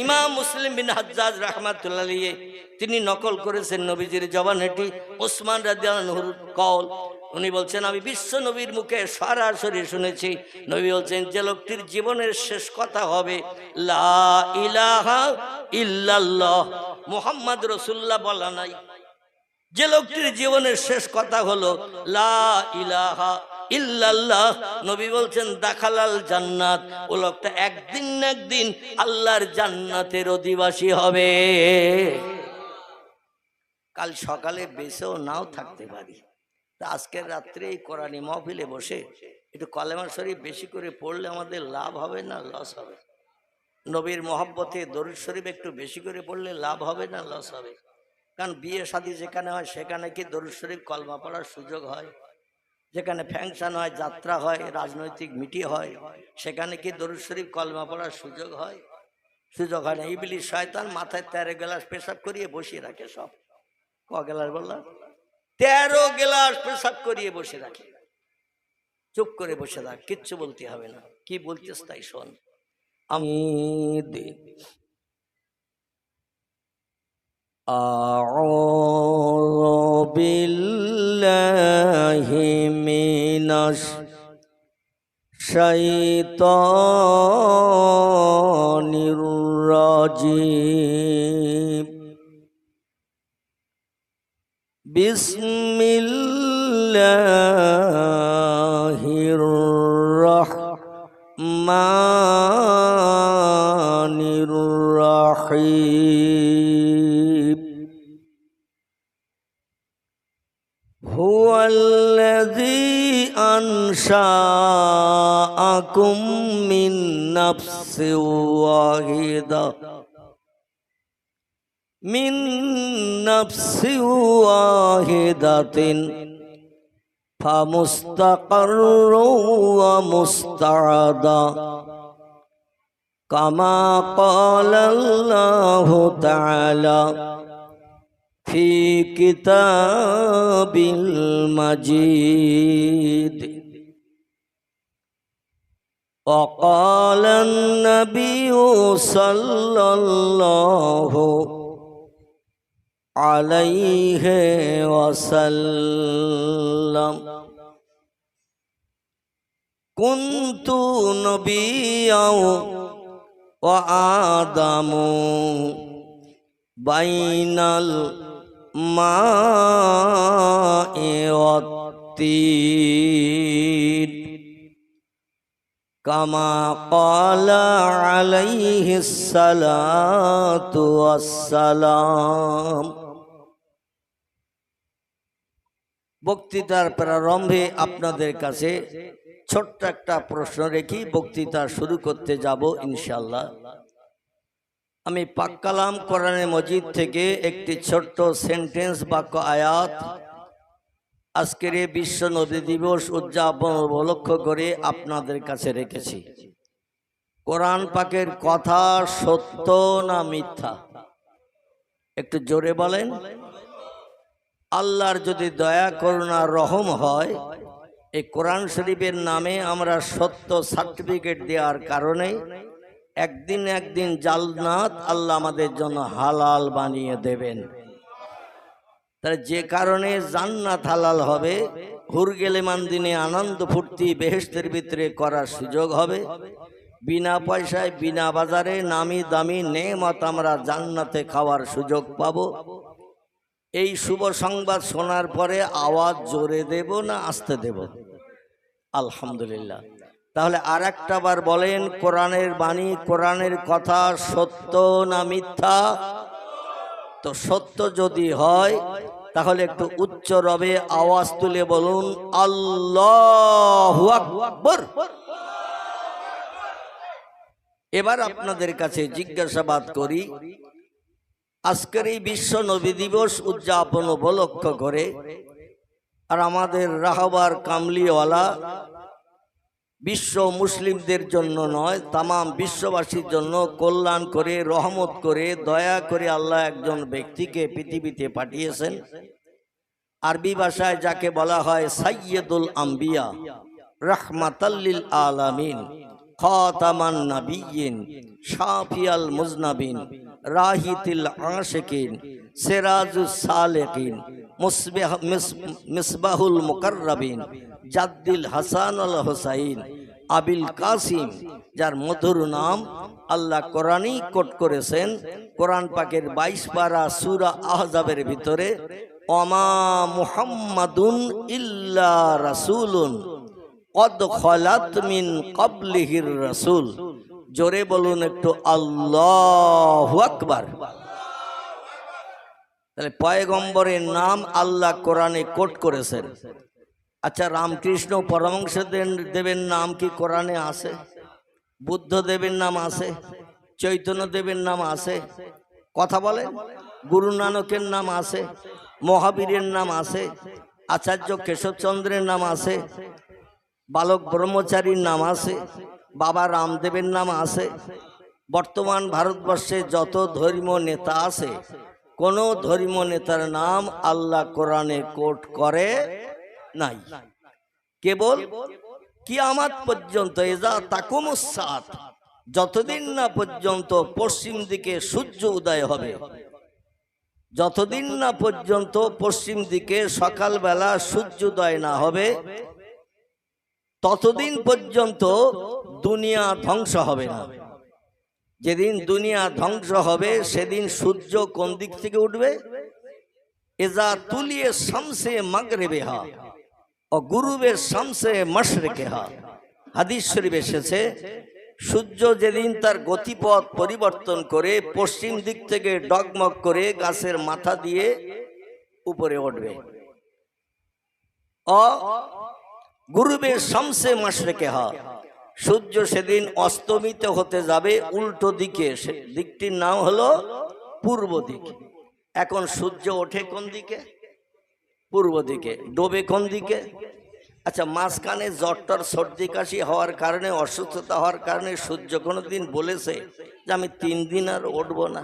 ইমাম মুসলিম বিন হাজ্জাজ রাহমাতুল্লাহ আলাইহি তিনি নকল করেছেন নবীজির জবানেটি ওসমান রাদিয়াল্লাহু আনহুর কওল। উনি বলছেন আমি বিশ্ব নবীর মুখে সরাসরি শুনেছি, নবী বলছেন যে লোকটির জীবনের শেষ কথা হবে লা ইলাহা ইল্লাল্লাহ, মুহাম্মদ রাসূলুল্লাহ বলা নাই, যে লোকটির জীবনের শেষ কথা হলো লা ইলাহা ইল্লাল্লাহ, নবী বলছেন দাখালাল জান্নাত, ও লোকটা একদিন না একদিন আল্লাহর জান্নাতের অধিবাসী হবে। কাল সকালে বেঁচেও নাও থাকতে পারি, আজকের রাত্রে এই কোরআনী মাহফিলে বসে একটু কলেমা শরীফ বেশি করে পড়লে আমাদের লাভ হবে না লস হবে? নবীর মহব্বতে দরুদ শরীফ একটু বেশি করে পড়লে লাভ হবে না লস হবে? কারণ বিয়ে শাদী যেখানে হয় সেখানে কি দরুদ শরীফ কলমা পড়ার সুযোগ হয়? যেখানে ফ্যাংশন হয়, যাত্রা হয়, রাজনৈতিক মিটিং হয়, সেখানে কি দরুদ শরীফ কলমা পড়ার সুযোগ হয়? সুযোগ হয় না। ইবলিস শয়তান মাথায় 13 গ্লাস পেশাব করিয়ে বসিয়ে রাখে। সব ক গ্লাস বললাম? 13 গ্লাস পেশাব করিয়ে বসে রাখে। চুপ করে বসে থাক, কিচ্ছু বলতে হবে না, কি বলতেছ তাই শোন। আমি আউযু বিল্লাহি মিনাশ শাইতানির রাজিম। বিসমিল্লাহির রাহমানির রাহিম। হুয়াল্লাযী আনশাআকুম মিন নাফসিন ওয়াহিদাতিন ফামুস্তাকাররুন ওয়া মুস্তাআদা কামা ক্বালাল্লাহু তাআলা ফি কিতাবিল মাজিদ। وقال النبي صلى الله عليه وسلم كنت نبيا وآدم بين الماء والطين কামা ক্বালা আলাইহিস সালাতু ওয়াসসালাম। বক্তৃতার প্রারম্ভে আপনাদের কাছে ছোট্ট একটা প্রশ্ন রেখে বক্তৃতা শুরু করতে যাব ইনশাআল্লাহ। আমি পাক কালাম কোরআনে মজিদ থেকে একটি ছোট্ট সেন্টেন্স বাক্য আয়াত আজকের এই বিশ্ব নবী দিবস উদযাপন উপলক্ষ করে আপনাদের কাছে রেখেছি। কোরআন পাকের কথা সত্য না মিথ্যা? একটু জোরে বলেন। আল্লাহর যদি দয়া করুণা রহম হয়, এই কোরআন শরীফের নামে আমরা সত্য সার্টিফিকেট দেওয়ার কারণে একদিন জান্নাত আল্লাহ আমাদের জন্য হালাল বানিয়ে দেবেন। তাহলে যে কারণে জান্নাত হালাল হবে, হুর গেলেমান দিনে আনন্দ ফুর্তি বেহেশতের ভিতরে করার সুযোগ হবে। বিনা পয়সায় বিনা বাজারে নামি দামি নেমত আমরা জান্নাতে খাওয়ার সুযোগ পাবো। এই শুভ সংবাদ শোনার পরে আওয়াজ জোরে দেব না আস্তে দেব? আলহামদুলিল্লাহ। তাহলে আর একটা বার বলেন, কোরআনের বাণী কোরআনের কথা সত্য না মিথ্যা? তো সত্য যদি হয় তাহলে একটু উচ্চ রবে আওয়াজ তুলে বলুন আল্লাহু আকবার। এবার আপনাদের কাছে জিজ্ঞাসাবাদ করি, আজকের এই বিশ্ব নবী দিবস উদযাপন উপলক্ষ করে আর আমাদের রাহবার কামলিওয়ালা বিশ্ব মুসলিমদের জন্য নয়, তামাম বিশ্ববাসীর জন্য কল্যাণ করে রহমত করে দয়া করে আল্লাহ একজন ব্যক্তিকে পৃথিবীতে পাঠিয়েছেন। আরবি ভাষায় যাকে বলা হয় সাইয়্যিদুল আম্বিয়া, রাহমাতাল লিল আলামিন, খাতামান নাবিয়্যিন, শাফিয়াল মুজনাবিন, রাহিতিল আশিকিন, সিরাজুস সালিকিন, মিসবাহুল মুকাররাবিন, জাদ্দিল হাসান আল হুসাইন, আবিল কাসিম, যার মধুর নাম আল্লাহ কোরআনই কোট করেছেন। কোরআন পাকের 22 পারা সূরা আহজাবের ভিতরে ওমা মুহাম্মাদুন ইল্লা রাসূলুন কদ খালাত মিন ক্বাবলিহির রাসূল। জোরে বলুন একটু আল্লাহু আকবার। তাহলে পয়গম্বরের নাম আল্লাহ কোরআনে কোট করেছেন। আচ্ছা, রামকৃষ্ণ পরমহংস দেবের নাম কি কোরআনে আছে? বুদ্ধ দেবের নাম আছে? চৈতন্য দেবের নাম আছে? কথা বলেন। গুরু নানকের নাম আছে? মহাবীরের নাম আছে? আচার্য কেশবচন্দ্রের নাম আছে? বালক ব্রহ্মচারীর নাম আছে? বাবা রামদেবের নাম আছে? বর্তমান ভারতবর্ষে যত ধর্মীয় নেতা আছে, কোন ধর্মীয় নেতার নাম আল্লাহ কোরআনে কোট করে নাই। কেবল কিয়ামত পর্যন্ত এজা তাকুমুস সাত, যতদিন না পর্যন্ত পশ্চিম দিকে সূর্য উদয় হবে, যতদিন না পর্যন্ত পশ্চিম দিকে সকালবেলা সূর্যোদয় না হবে, ততদিন পর্যন্ত দুনিয়া ধ্বংস হবে না। যেদিন দুনিয়া ধ্বংস হবে সেদিন সূর্য কোন দিক থেকে উঠবে? এজা তুলিয়ে শামসে মাগরিবিহা ও গুরুবে শামসে মাশরিকিহা। হাদিস শরীফ এসেছে, সূর্য যেদিন তার গতিপথ পরিবর্তন করে পশ্চিম দিক থেকে ডগমগ করে গাছের মাথা দিয়ে উপরে উঠবে, ও গুরুবে শামসে মাশরিকিহা, সূর্য সেদিন অস্তমিত হতে যাবে উল্টো দিকে। দিকটির নাম হলো পূর্ব দিক। এখন সূর্য ওঠে কোন দিকে? পূর্ব দিকে। ডোবে কোন দিকে? আচ্ছা, মাঝখানে জ্বর সর্দি কাশি হওয়ার কারণে, অসুস্থতা হওয়ার কারণে সূর্য কোনোদিন বলেছে যে আমি 3 দিন আর উঠবো না?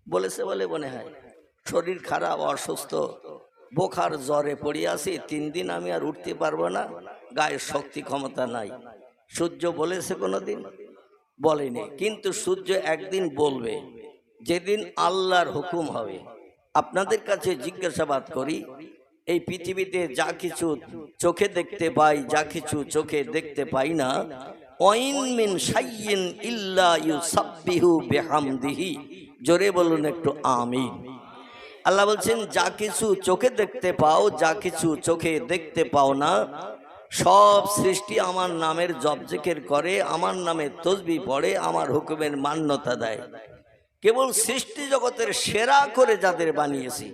বলেছে বলে মনে হয়? শরীর খারাপ, অসুস্থ, বোখার জ্বরে পড়ে আছি, 3 দিন আমি আর উঠতে পারবো না, গায়ের শক্তি ক্ষমতা নাই। সূর্য বলেছে কোনোদিন? বলেনি। কিন্তু সূর্য একদিন বলবে, যেদিন আল্লাহর হুকুম হবে। আপনাদের কাছে জিজ্ঞাসাবাদ করি, এই পৃথিবীতে যা কিছু চোখে দেখতে পাই, যা কিছু চোখে দেখতে পাই না, ওয়াইন মিন শাইইন ইল্লা ইউসাব্বিহু বিহামদিহি। জোরে বলুন একটু আমিন। আল্লাহ বলছেন, যা কিছু চোখে দেখতে পাও, যা কিছু চোখে দেখতে পাও না, সব সৃষ্টি আমার নামের জপ জিকির করে, আমার নামে তসবিহ পড়ে, আমার হুকুমের মান্যতা দেয়। কেবল সৃষ্টি জগতের সেরা করে যাদের বানিয়েছি,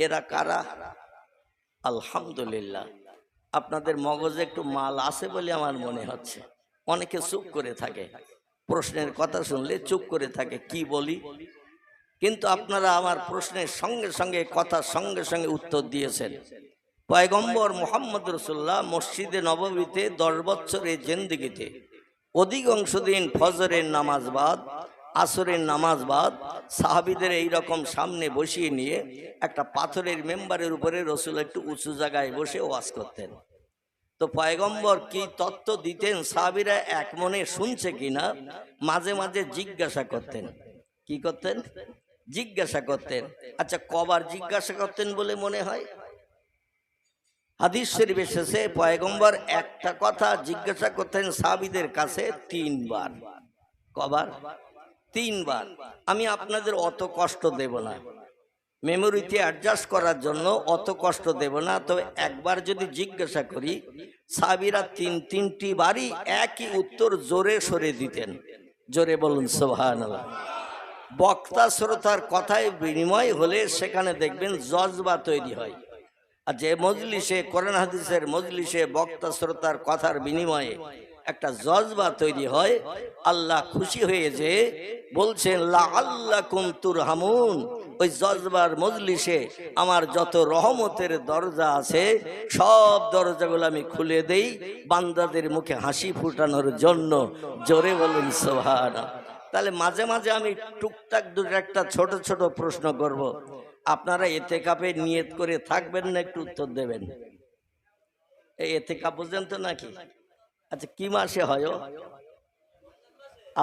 এরা কারা? আলহামদুলিল্লাহ। আপনাদের মগজে একটু মাল আছে বলে আমার মনে হচ্ছে। অনেকে চুপ করে থাকে, প্রশ্নের কথা শুনলে চুপ করে থাকে, কি বলি। কিন্তু আপনারা আমার প্রশ্নের সঙ্গে সঙ্গে কথার সঙ্গে সঙ্গে উত্তর দিয়েছেন। পয়গম্বর মুহাম্মদ রাসূলুল্লাহ মসজিদে নববীতে 10 বছরের জিন্দেগিতে অধিকাংশ দিন ফজরের নামাজ বাদ, আসরের নামাজ বাদ সাহাবীদের এইরকম সামনে বসিয়ে নিয়ে একটা পাথরের মেম্বারের উপরে রসুল একটু উঁচু জায়গায় বসে ওয়াজ করতেন। তো পয়গম্বর কি তত্ত্ব দিতেন, সাহাবীরা এক মনে শুনছে কিনা মাঝে মাঝে জিজ্ঞাসা করতেন। কি করতেন? জিজ্ঞাসা করতেন। আচ্ছা, কবার জিজ্ঞাসা করতেন বলে মনে হয়? হাদিস শরীফ এসেছে পয়গম্বর একটা কথা জিজ্ঞাসা করতেন সাহাবীদের কাছে 3 বার। কবার? 3 বার। আমি আপনাদের অত কষ্ট দেব না, মেমোরিতে অ্যাডজাস্ট করার জন্য অত কষ্ট দেব না। তবে একবার যদি জিজ্ঞাসা করি, সাহাবীরা 3টি বারই একই উত্তর জোরে সরে দিতেন। জোরে বলুন সুবহানাল্লাহ। বক্তা শ্রোতার কথায় বিনিময় হলে সেখানে দেখবেন জজবা তৈরি হয়। আর যে মজলিসে কোরআন হাদিসের মজলিসে বক্তা শ্রোতার কথার বিনিময়ে একটা জজবা তৈরি হয়, আল্লাহ খুশি হয়ে যে বলছেন লাআল্লাকুম তুরহামুন, ওই জজবার মজলিসে আমার যত রহমতের দরজা আছে সব দরজাগুলো আমি খুলে দেই বান্দাদের মুখে হাসি ফুটানোর জন্য। জোরে বলুন সুবহানাল্লাহ। তাহলে মাঝে মাঝে আমি টুকটাক দুটো একটা ছোট ছোট প্রশ্ন করব, আপনারা এতেকাপে নিয়ত করে থাকবেন না? একটু উত্তর দেবেন। এই এতেকাপ বুঝেন তো নাকি? আচ্ছা, কি মাসে হয়?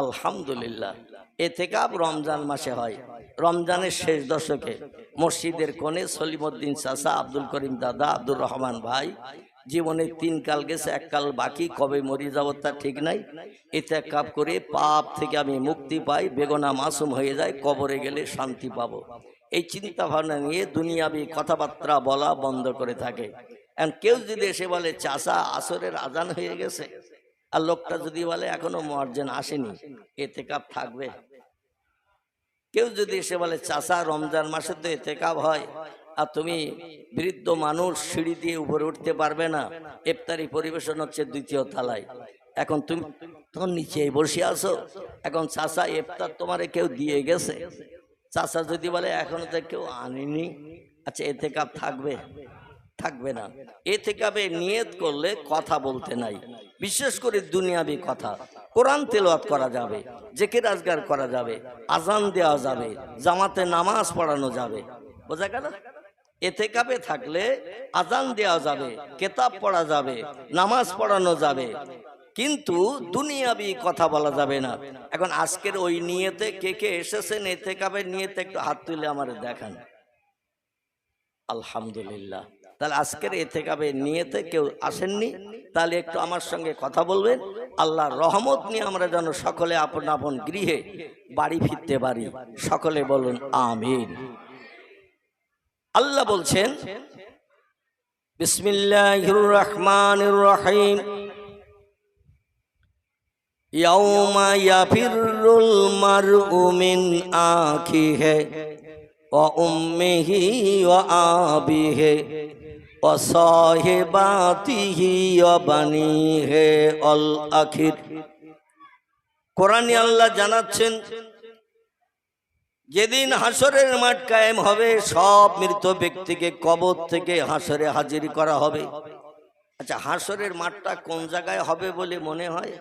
আলহামদুলিল্লাহ, এতেকাপ রমজান মাসে হয়। রমজানের শেষ দশকে মসজিদের কোণে সলিমউদ্দিন চাচা, আব্দুল করিম দাদা, আব্দুর রহমান ভাই জীবনে 3 কাল গেছে, 1 কাল বাকি, কবে মরি যাব তা ঠিক নাই। ইতিকাফ করে পাপ থেকে আমি মুক্তি পাই, বেগুনাহ মাসুম হয়ে যায়, কবরে গেলে শান্তি পাবো, এই চিন্তা ভাবনা নিয়ে দুনিয়াবি কথাবার্তা বলা বন্ধ করে থাকে। এখন কেউ যদি এসে বলে চাচা আসরের আজান হয়ে গেছে, আর লোকটা যদি বলে এখনো মুয়াজ্জিন আসেনি, ইতিকাফ থাকবে? কেউ যদি এসে বলে চাচা রমজান মাসে তো ইতিকাফ হয়, আর তুমি বৃদ্ধ মানুষ, সিঁড়ি দিয়ে উপরে উঠতে পারবে না, ইফতারি পরিবেশন হচ্ছে 2য় তলায়, এখন তুমি তখন নিচে বসে আছো, এখন চাচা ইফতার তোমারে কেউ দিয়ে গেছে, চাচা যদি বলে এখনো তো কেউ আনেনি, আচ্ছা ইতিকাফ থাকবে? থাকবে না। ইতিকাফে নিয়ত করলে কথা বলতে নাই, বিশেষ করে দুনিয়াবি কথা। কোরআন তেলাওয়াত করা যাবে, জিকির আজকার করা যাবে, আজান দেওয়া যাবে, জামাতে নামাজ পড়ানো যাবে। বোঝা গেল? ইতিকাফে থাকলে আজান দেওয়া যাবে, কিতাব পড়া যাবে, নামাজ পড়ানো যাবে, কিন্তু দুনিয়াবি কথা বলা যাবে না। এখন আজকের ওই নিয়তে কে কে এসেছেন ইতিকাফের নিয়তে একটু হাত তুলে আমারে দেখান। আলহামদুলিল্লাহ। তাহলে আজকের ইতিকাফের নিয়তে কেউ আসেননি, তাহলে একটু আমার সঙ্গে কথা বলবেন। আল্লাহর রহমত নিয়ে আমরা যেন সকলে আপন আপন গৃহে বাড়ি ফিরতে পারি। সকলে বলুন আমিন। আল্লাহ বলছেন বিসমিল্লাহির রহমানির রহিম, ইয়াউমা ইয়াফিরুল মারউ মিন আখিহি ওয়া উম্মিহি ওয়া আবিহি ওয়া সাহিবাতিহি ওয়া বানিহি আল আখির। কোরআনে আল্লাহ জানাচ্ছেন যেদিন হাসরের মাঠ কায়েম হবে, সব মৃত ব্যক্তিকে কবর থেকে হাসরে হাজির করা হবে। আচ্ছা, হাসরের মাঠটা কোন জায়গায় হবে বলে মনে হয়?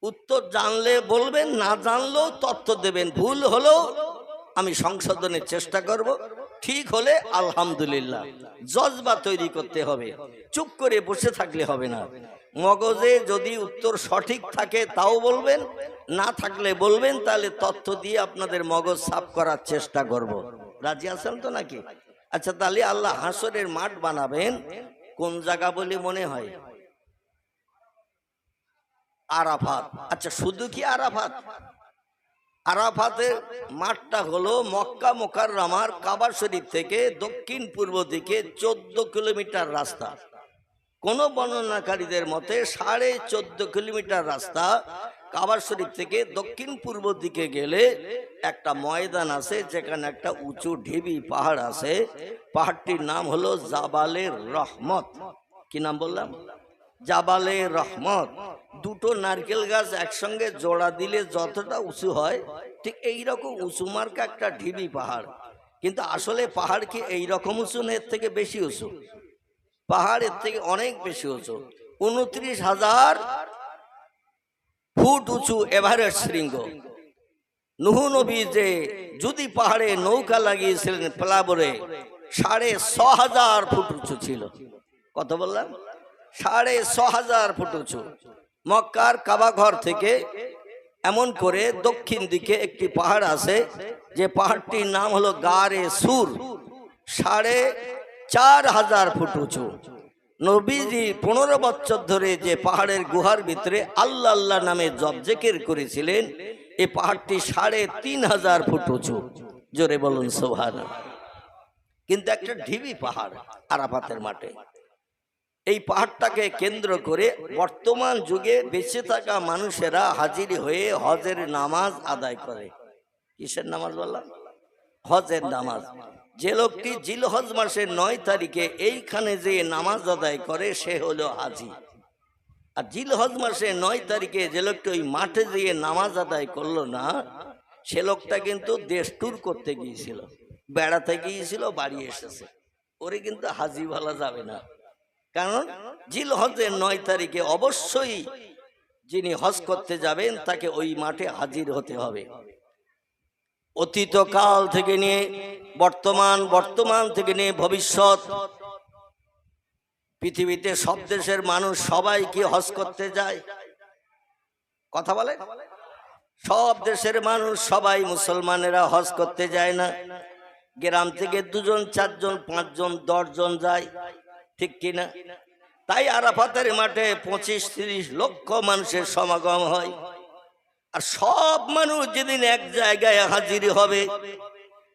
উত্তর জানলে বলবেন, না জানলেও তথ্য দেবেন। ভুল হলেও আমি সংশোধনের চেষ্টা করব, ঠিক হলে আলহামদুলিল্লাহ। জজবা তৈরি করতে হবে, চুপ করে বসে থাকলে হবে না। মগজে যদি উত্তর সঠিক থাকে তাও বলবেন, না থাকলে বলবেন, তাহলে তথ্য দিয়ে আপনাদের মগজ সাফ করার চেষ্টা করব। রাজি আছেন তো নাকি? আচ্ছা, তাহলে আল্লাহ হাসরের মাঠ বানাবেন কোন জায়গা বলে মনে হয়? আরাফাত। আচ্ছা, শুধু কি আরাফাত? আরাফাতের মাঠটা হলো মক্কা মুকাররমার কাবা শরীফ থেকে দক্ষিণ পূর্ব দিকে 14 কিলোমিটার রাস্তা। কোন বর্ণনাকারীদের মতে 14.5 কিলোমিটার রাস্তা। কাবা শরীফ থেকে দক্ষিণ পূর্ব দিকে গেলে একটা ময়দান আছে, যেখানে একটা উঁচু ঢিবি পাহাড় আছে। পাহাড়টির নাম হলো জাবালে রহমত। কি নাম বললাম? জাবালে রহমত। দুটো নারকেল গাছ একসঙ্গে জোড়া দিলে যতটা উঁচু হয়, ঠিক এইরকম উঁচু মার্কা একটা ঢিবি পাহাড়। কিন্তু আসলে পাহাড় কি এইরকম উঁচু না এর থেকে বেশি উঁচু? পাহাড় এর থেকে অনেক বেশি উঁচু। 29,000 ফুট উঁচু এভারেস্ট শৃঙ্গ। নূহ নবী যে যদি পাহাড়ে নৌকা লাগিয়েছিলেন প্লাবরে, 6,500 ফুট উঁচু ছিল। কত বললাম? 6,500 ফুট উঁচু। মক্কার কাবা ঘর থেকে এমন করে দক্ষিণ দিকে একটি পাহাড় আছে, যে পাহাড়টির নাম হলো গারে সুর। 4,500 ফুট উঁচু। নবীজি 15 বছর ধরে যে পাহাড়ের গুহার ভিতরে আল্লাহ আল্লাহ নামে জপ জিকির করেছিলেন, এই পাহাড়টি 3,500 ফুট উঁচু। জোরে বলুন সুবহানাল্লাহ। কিন্তু একটা ঢিবি পাহাড় আরাফাতের মাঠে। এই পাহাড়টাকে কেন্দ্র করে বর্তমান যুগে বেঁচে থাকা মানুষেরা হাজির হয়ে হজের নামাজ আদায় করে। কিসের নামাজ বললাম? হজের নামাজ। যে লোকটি জিলহজ মাসের 9 তারিখে এইখানে যে নামাজ আদায় করে সে হলো হাজি। আর জিলহজ মাসের 9 তারিখে যে লোকটি ওই মাঠে যেয়ে নামাজ আদায় করলো না, সে লোকটা কিন্তু দেশ ট্যুর করতে গিয়েছিল, বেড়াতে গিয়েছিল, বাড়ি এসেছে। ওরে কিন্তু হাজি বলা যাবে না। কারণ জিলহজের 9 তারিখে অবশ্যই যিনি হজ করতে যাবেন তাকে ওই মাঠে হাজির হতে হবে। অতীতকাল থেকে নিয়ে বর্তমান, বর্তমান থেকে নিয়ে ভবিষ্যৎ, পৃথিবীতে সব দেশের মানুষ সবাই কি হজ করতে যায়? কথা বলে? সব দেশের মানুষ সবাই মুসলমানেরা হজ করতে যায় না। গ্রাম থেকে 2 জন 4 জন 5 জন 10 জন যায়, ঠিক কিনা? তাই আরাফাতের মাঠে 25-30 লক্ষ মানুষের সমাগম হয়। আর সব মানুষ যেদিন এক জায়গায় হাজির হবে,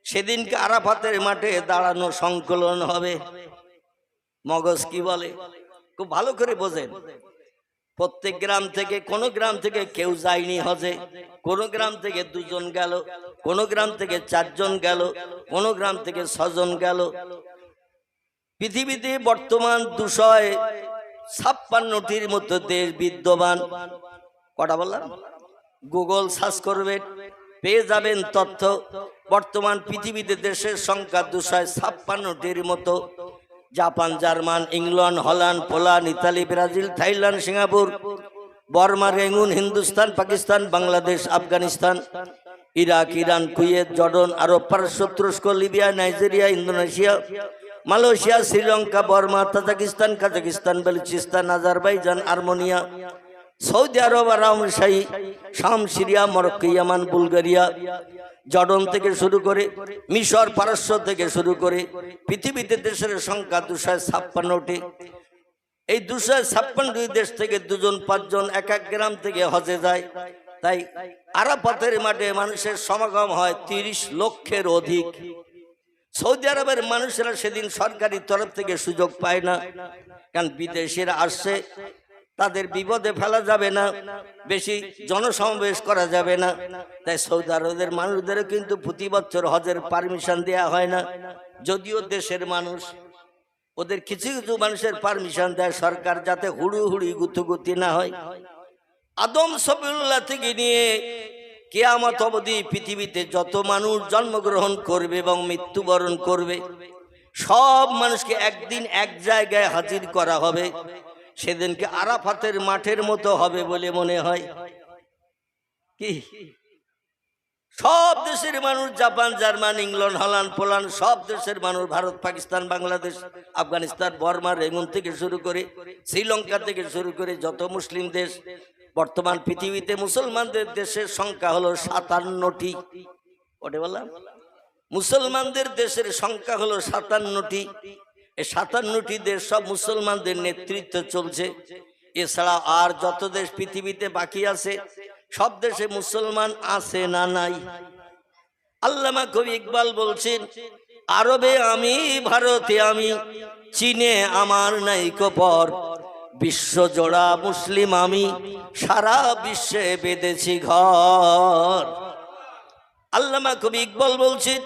সেদিনকে আরাফাতের মাঠে দাঁড়ানো সংকলন হবে। মগজ কি বলে খুব ভালো করে বোঝেন। প্রত্যেক গ্রাম থেকে, কোন গ্রাম থেকে কেউ যায়নি হজে, কোন গ্রাম থেকে 2 জন গেল, কোন গ্রাম থেকে 4 জন গেল, কোন গ্রাম থেকে 6 জন গেল। পৃথিবীতে বর্তমান 256টির মতো দেশ বিদ্যমান। কটা বললাম? গুগল সার্চ করবেন, পেয়ে যাবেন তথ্য। বর্তমান পৃথিবীতে দেশের সংখ্যা 256টির মতো। Japan, German, England, Holland, Poland, Italy, Brazil, Thailand, Singapore, Burma, Rangoon, Hindustan, Pakistan, Bangladesh, Afghanistan, Iraq, Iran, Kuwait, Jordan, Arab, পারস্য, তুরস্ক, Libya, Nigeria, Indonesia, Malaysia, Sri Lanka, Burma, Tajikistan, Kazakhstan, Balochistan, Azerbaijan, Armenia, Saudi Arab, আরামশাহী, শাম, সিরিয়া, মরক্কো, ইয়ামান, বুলগেরিয়া, জর্ডন থেকে শুরু করে মিশর, পারস্য থেকে শুরু করে পৃথিবীতে দেশের সংখ্যা 256টি। এই 256 দেশ থেকে 2 জন 5 জন এক এক গ্রাম থেকে হজে যায়। তাই আরাফাতের মাঠে মানুষের সমাগম হয় 30 লক্ষের অধিক। সৌদি আরবের মানুষেরা সেদিন সরকারি তরফ থেকে সুযোগ পায় না, কারণ বিদেশিরা আসছে, তাদের বিপদে ফেলা যাবে না, বেশি জনসমাবেশ করা যাবে না। তাই সৌদি আরবের মানুষদেরও কিন্তু প্রতি বছর হজের পারমিশন দেওয়া হয় না। যদিও দেশের মানুষ, ওদের কিছু কিছু মানুষের পারমিশন দেয় সরকার, যাতে হুড়ুহুড়ি গুতুগুতি না হয়। আদম সফিউল্লাহ থেকে নিয়ে কিয়ামত অবধি পৃথিবীতে যত মানুষ জন্মগ্রহণ করবে এবং মৃত্যুবরণ করবে, সব মানুষকে একদিন এক জায়গায় হাজির করা হবে। সেদিনকে আরাফাতের মাঠের মতো হবে বলে মনে হয়। কি সব দেশের মানুষ, Japan, German, England, Holland, Poland, সব দেশের মানুষ, ভারত, পাকিস্তান, বাংলাদেশ, আফগানিস্তান, বর্মা, রেঙ্গুন থেকে শুরু করে শ্রীলঙ্কা থেকে শুরু করে যত মুসলিম দেশ, বর্তমান পৃথিবীতে মুসলমানদের দেশের সংখ্যা হলো 57টি। ওটা বললাম, মুসলমানদের দেশের সংখ্যা হলো 57টি। এই 57টি দেশ সব মুসলমানদের নেতৃত্বে চলছে। এছাড়া আর যত দেশ পৃথিবীতে বাকি আছে সব দেশে মুসলমান আছে না নাই? আল্লামা কবি ইকবাল বলছেন, আরবে আমি, ভারতে আমি, চীনে আমার নাইকো পর, বিশ্ব জোড়া মুসলিম আমি, সারা বিশ্বে বেঁধেছি ঘর। আল্লামা কবি ইকবাল বলছেন,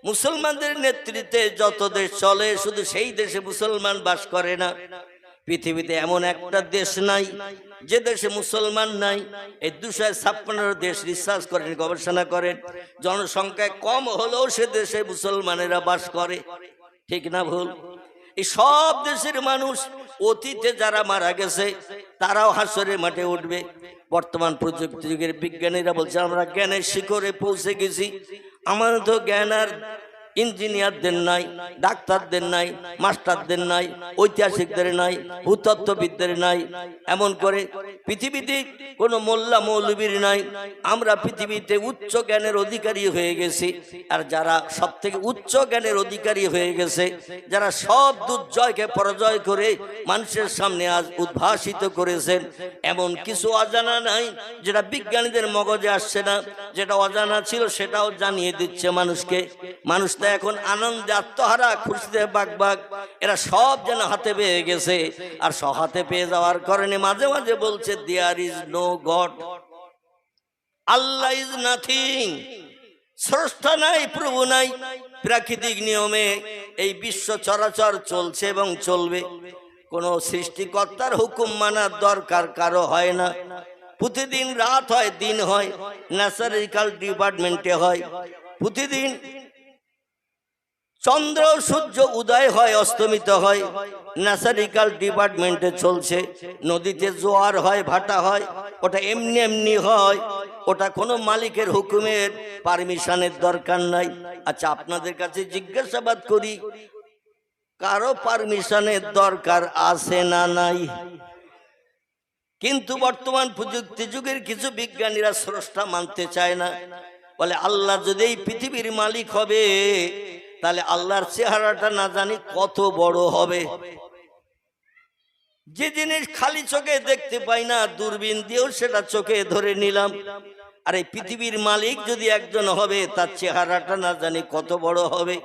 মুসলমানদের নেতৃত্বে যত দেশ চলে, শুধু সেই দেশে মুসলমান বাস করে না। পৃথিবীতে এমন একটা দেশ নাই যে দেশে মুসলমান নাই। এই 256 দেশ রিসার্চ করেন, গবেষণা করেন, জনসংখ্যায় কম হলেও সে দেশে মুসলমানেরা বাস করে। ঠিক না ভুল? এই সব দেশের মানুষ অতীতে যারা মারা গেছে তারাও হাসরের মাঠে উঠবে। বর্তমান প্রযুক্তি যুগের বিজ্ঞানীরা বলছে আমরা জ্ঞানের শিখরে পৌঁছে গেছি। আমাদের তো জ্ঞান আর ইঞ্জিনিয়ারদের নাই, ডাক্তারদের নাই, মাস্টারদের নাই, ঐতিহাসিকদের নাই, ভূতত্ত্ববিদদের নাই, এমন করে পৃথিবীতে কোনো মোল্লা মৌলবীর নাই। আমরা পৃথিবীতে উচ্চ জ্ঞানের অধিকারী হয়ে গেছি। আর যারা সব থেকে উচ্চ জ্ঞানের অধিকারী হয়ে গেছে, যারা সব দুর্জয়কে পরাজয় করে মানুষের সামনে আজ উদ্ভাসিত করেছেন, এমন কিছু অজানা নাই যেটা বিজ্ঞানীদের মগজে আসছে না। যেটা অজানা ছিল সেটাও জানিয়ে দিচ্ছে মানুষকে। মানুষ এখন আনন্দে আত্মহারা, খুশিতে বাগবাগ, এরা সব যেন হাতে পেয়ে গেছে। আর সব হাতে পেয়ে যাওয়ার কারণে মাঝে মাঝে বলছে there is no God, Allah is nothing. স্রষ্টা নাই, প্রভু নাই। প্রাকৃতিক নিয়মে এই বিশ্ব চরাচর চলছে এবং চলবে। কোন সৃষ্টিকর্তার হুকুম মানার দরকার কারো হয় না। প্রতিদিন রাত হয়, দিন হয়, ন্যাচারাল ডিপার্টমেন্টে হয়। প্রতিদিন চন্দ্র সূর্য উদয় হয়, অস্তমিত হয়, ন্যাচারাল ডিপার্টমেন্টে চলছে। নদীতে জোয়ার হয়, ভাটা হয়, ওটা এমনি এমনি হয়, ওটা কোনো মালিকের হুকুমের পারমিশনের দরকার নাই। আচ্ছা, আপনাদের কাছে জিজ্ঞাসাবাদ করি, কারো পারমিশনের দরকার আছে না নাই? কিন্তু বর্তমান প্রযুক্তি যুগের কিছু বিজ্ঞানীরা স্রষ্টা মানতে চায় না। বলে আল্লাহ যদি এই পৃথিবীর মালিক হবে, তাহলে আল্লাহর চেহারাটা না জানি কত বড় হবে। যে জিনিস খালি চোখে দেখতে পাই না, দূরবীন দিয়েও সেটা চোখে ধরে নিলাম। আর এই পৃথিবীর মালিক যদি একজন হবে, তার চেহারাটা না জানি কত বড় হবে।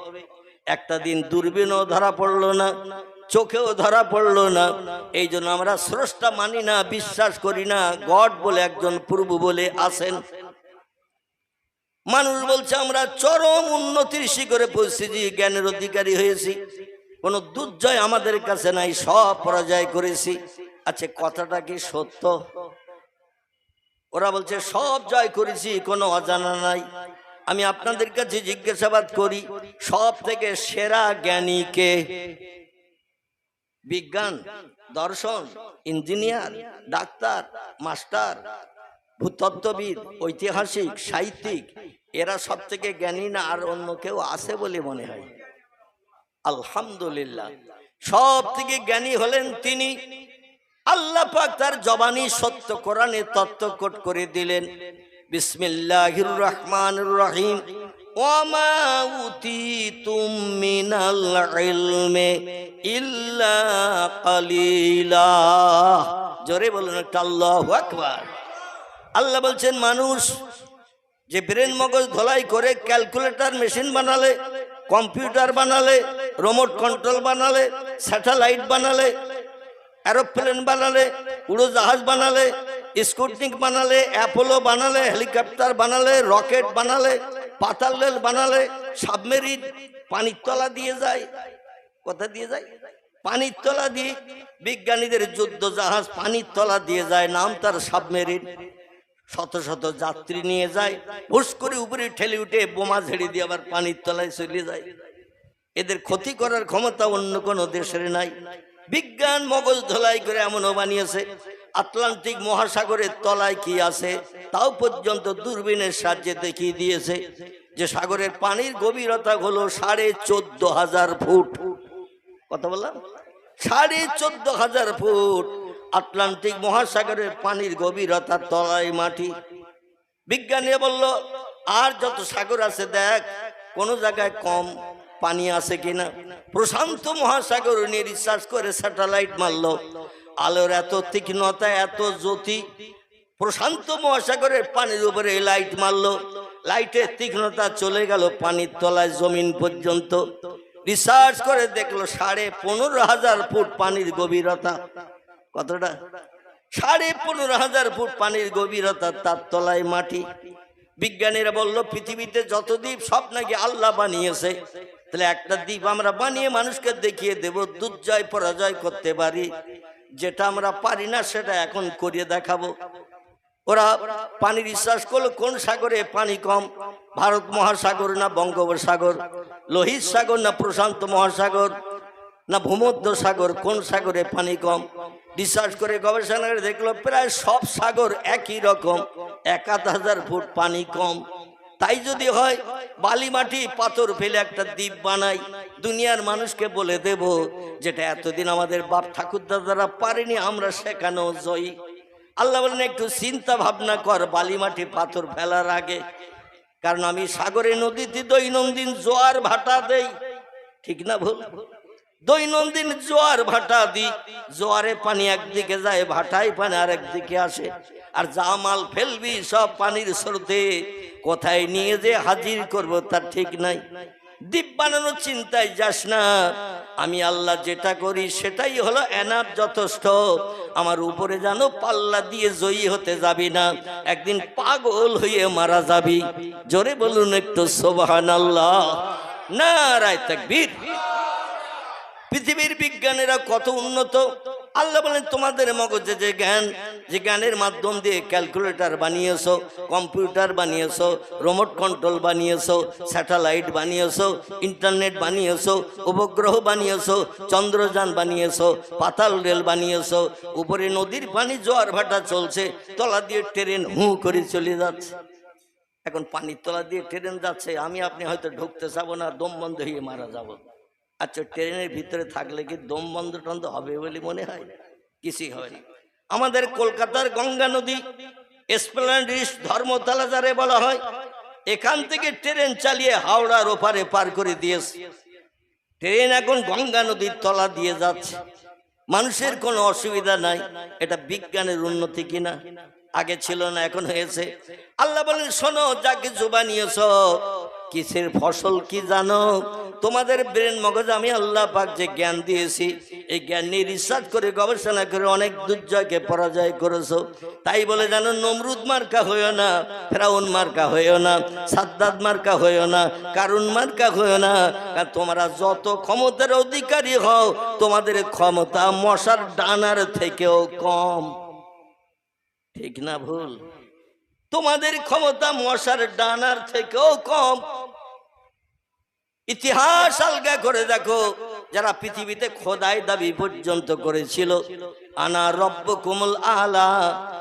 একটা দিন দূরবীনও ধরা পড়লো না, চোখেও ধরা পড়লো না। এই জন্য আমরা স্রষ্টা মানি না, বিশ্বাস করি না। গড বলে একজন প্রভু বলে আছেন। মানুষ বলছে আমরা চরম উন্নতির শিখরে পৌঁছেছি, জ্ঞানের অধিকারী হয়েছি, কোনো দুর্জয় আমাদের কাছে নাই, সব পরাজয় করেছি। আচ্ছা, কথাটা কি সত্য? ওরা বলছে সব জয় করেছি, কোনো অজানা নাই। আমি আপনাদের কাছে জিজ্ঞাসাবাদ করি, সব থেকে সেরা জ্ঞানী কে? বিজ্ঞান, দর্শন, ইঞ্জিনিয়ার, ডাক্তার, মাস্টার, ভূতত্ত্ববিদ, ঐতিহাসিক, সাহিত্যিক, এরা সব থেকে জ্ঞানী না আর অন্য কেউ আছে বলে মনে হয়? আলহামদুলিল্লাহ, সব থেকে জ্ঞানী হলেন তিনি। আল্লাহ পাক তার জবানি সত্য কোরআনে তত্ত্বকট করে দিলেন। বিসমিল্লাহির রহমানির রহিম। ওয়ামা উতিতুম মিনাল ইলমি ইল্লা কালিলা। জোরে বলুন একটা আল্লাহু আকবার। আল্লাহ বলছেন, মানুষ যে ব্রেন মগজ ধোলাই করে ক্যালকুলেটর মেশিন বানালে, কম্পিউটার বানালে, রিমোট কন্ট্রোল বানালে, স্যাটেলাইট বানালে, এরোপ্লেন বানালে, উড়োজাহাজ বানালে, স্পুটনিক বানালে, অ্যাপোলো বানালে, হেলিকপ্টার বানালে, রকেট বানালে, পাতাল রেল বানালে, সাবমেরিন পানির তলা দিয়ে যায়। কোথা দিয়ে যায়? পানির তলা দিয়ে। বিজ্ঞানীদের যুদ্ধ জাহাজ পানির তলা দিয়ে যায়, নাম তার সাবমেরিন। শত শত যাত্রী নিয়ে যায়, হুশ করে উপরে ঠেলে উঠে বোমা ঝেড়ে দিয়ে আবার পানির তলায় চলে যায়। এদের ক্ষতি করার ক্ষমতা অন্য কোনো দেশের নাই। বিজ্ঞান মগজ ধোলাই করে এমনও বানিয়েছে, আটলান্টিক মহাসাগরের তলায় কি আছে তাও পর্যন্ত দূরবীনের সাহায্যে দেখিয়ে দিয়েছে যে সাগরের পানির গভীরতা হলো 14,500 ফুট। কত বললাম? 14,500 ফুট। আটলান্টিক মহাসাগরের পানির গভীরতা, তলায় মাটি। বিজ্ঞানী বলল আর যত সাগর আছে দেখ, কোন জায়গায় কম পানি আছে কিনা। প্রশান্ত মহাসাগর নিয়ে রিসার্চ করে স্যাটেলাইট মারলো। আলোর এত তীক্ষ্ণতা, এত জ্যোতি, প্রশান্ত মহাসাগরের পানির উপরে লাইট মারলো, লাইটের তীক্ষ্ণতা চলে গেল পানির তলায় জমিন পর্যন্ত। রিসার্চ করে দেখলো 15,500 ফুট পানির গভীরতা। কতটা? 15,500 ফুট পানির গভীরতা, তার তলায় মাটি। বিজ্ঞানীরা বলল পৃথিবীতে যত দ্বীপ সব নাকি আল্লাহ বানিয়েছে, তাহলে একটা দ্বীপ আমরা বানিয়ে মানুষকে দেখিয়ে দেব দুর্জয় পরাজয় করতে পারি। যেটা আমরা পারি না সেটা এখন করিয়ে দেখাবো। ওরা পানি রিসার্চ করলো কোন সাগরে পানি কম, ভারত মহাসাগর না বঙ্গোপসাগর, লোহিত সাগর না প্রশান্ত মহাসাগর না ভূমধ্য সাগর, কোন সাগরে পানি কম। রিসার্চ করে গবেষণা করে দেখলো প্রায় সব সাগর একই রকম, 1,000 ফুট পানি কম। তাই যদি হয় বালি মাটি পাথর ফেলে একটা দ্বীপ বানাই, দুনিয়ার মানুষকে বলে দেব যেটা এতদিন আমাদের বাপ ঠাকুরদাদারা পারেনি, আমরা সেখানেও জয়ী। আল্লাহ বলেন একটু চিন্তা ভাবনা কর বালি মাটি পাথর ফেলার আগে, কারণ আমি সাগরে নদীতে দৈনন্দিন জোয়ার ভাটা দেই, ঠিক না ভুল? দৈনন্দিন জোয়ার ভাটা দিই, জোয়ারে পানি একদিকে যায়, ভাটায় পানি আরেক দিকে আসে। আর যা মাল ফেলবি সব পানির স্রোতে কোথায় নিয়ে যে হাজির করব তার ঠিক নাই। দ্বীপ বানানোর চিন্তায় যাস না, আমি আল্লাহ যেটা করি সেটাই হলো এনাফ, যথেষ্ট। আমার উপরে জানো পাল্লা দিয়ে জয়ী হতে যাবি না, একদিন পাগল হয়ে মারা যাবি। জোরে বলুন একটু সুবহানাল্লাহ, নারায়ে তাকবীর। পৃথিবীর বিজ্ঞানীরা কত উন্নত। আল্লাহ বলেন তোমাদের মগজে যে জ্ঞান, যে জ্ঞানের মাধ্যম দিয়ে ক্যালকুলেটর বানিয়েছো, কম্পিউটার বানিয়েছো, রিমোট কন্ট্রোল বানিয়েছো, স্যাটেলাইট বানিয়েছো, ইন্টারনেট বানিয়েছো, উপগ্রহ বানিয়েছো, চন্দ্রযান বানিয়েছো, পাতাল রেল বানিয়েছো, উপরে নদীর পানি জোয়ার ভাটা চলছে, তলা দিয়ে ট্রেন হু করে চলে যাচ্ছে। এখন পানির তলা দিয়ে ট্রেন যাচ্ছে, আমি আপনি হয়তো ঢুকতে যাবো না, দম বন্ধ হয়ে মারা যাবো। আচ্ছা, ট্রেনের ভিতরে থাকলে কি দম বন্ধ টন্ধ হবে বলে মনে হয়? কিছুই হয় না। আমাদের কলকাতার গঙ্গা নদী এসপ্ল্যানেড ধর্মতলা যারে বলা হয়, এখান থেকে ট্রেন চালিয়ে হাওড়ার ওপারে পার করে দিয়েছে। ট্রেন এখন গঙ্গা নদীর তলা দিয়ে যাচ্ছে, মানুষের কোনো অসুবিধা নাই। এটা বিজ্ঞানের উন্নতি কিনা? আগে ছিল না, এখন হয়েছে। আল্লাহ বলেন শোনো, যা কিছু বানিয়েছ কিসের ফসল কি জানো? তোমাদের ব্রেন মগজ আমি আল্লাহ পাক যে জ্ঞান দিয়েছি, এই জ্ঞান নিয়ে রিসার্চ করে গবেষণা করে অনেক দুর্জয়কে পরাজয় করেছো। তাই বলে জানো নমরুদ মার্কা হইও না, ফেরাউন মার্কা হইও না, সাদ্দাত মার্কা হইও না, কারুন মার্কা হইও না। কারণ তোমরা যত ক্ষমতার অধিকারী হও, তোমাদের ক্ষমতা মশার ডানার থেকেও কম, ঠিক না ভুল? তোমাদের ক্ষমতা মশার ডানার থেকেও কম। ইতিহাস আলগা করে দেখো, যারা পৃথিবীতে খোদাই দাবি পর্যন্ত করেছিল, আনা রব্বুকুমুল আলা,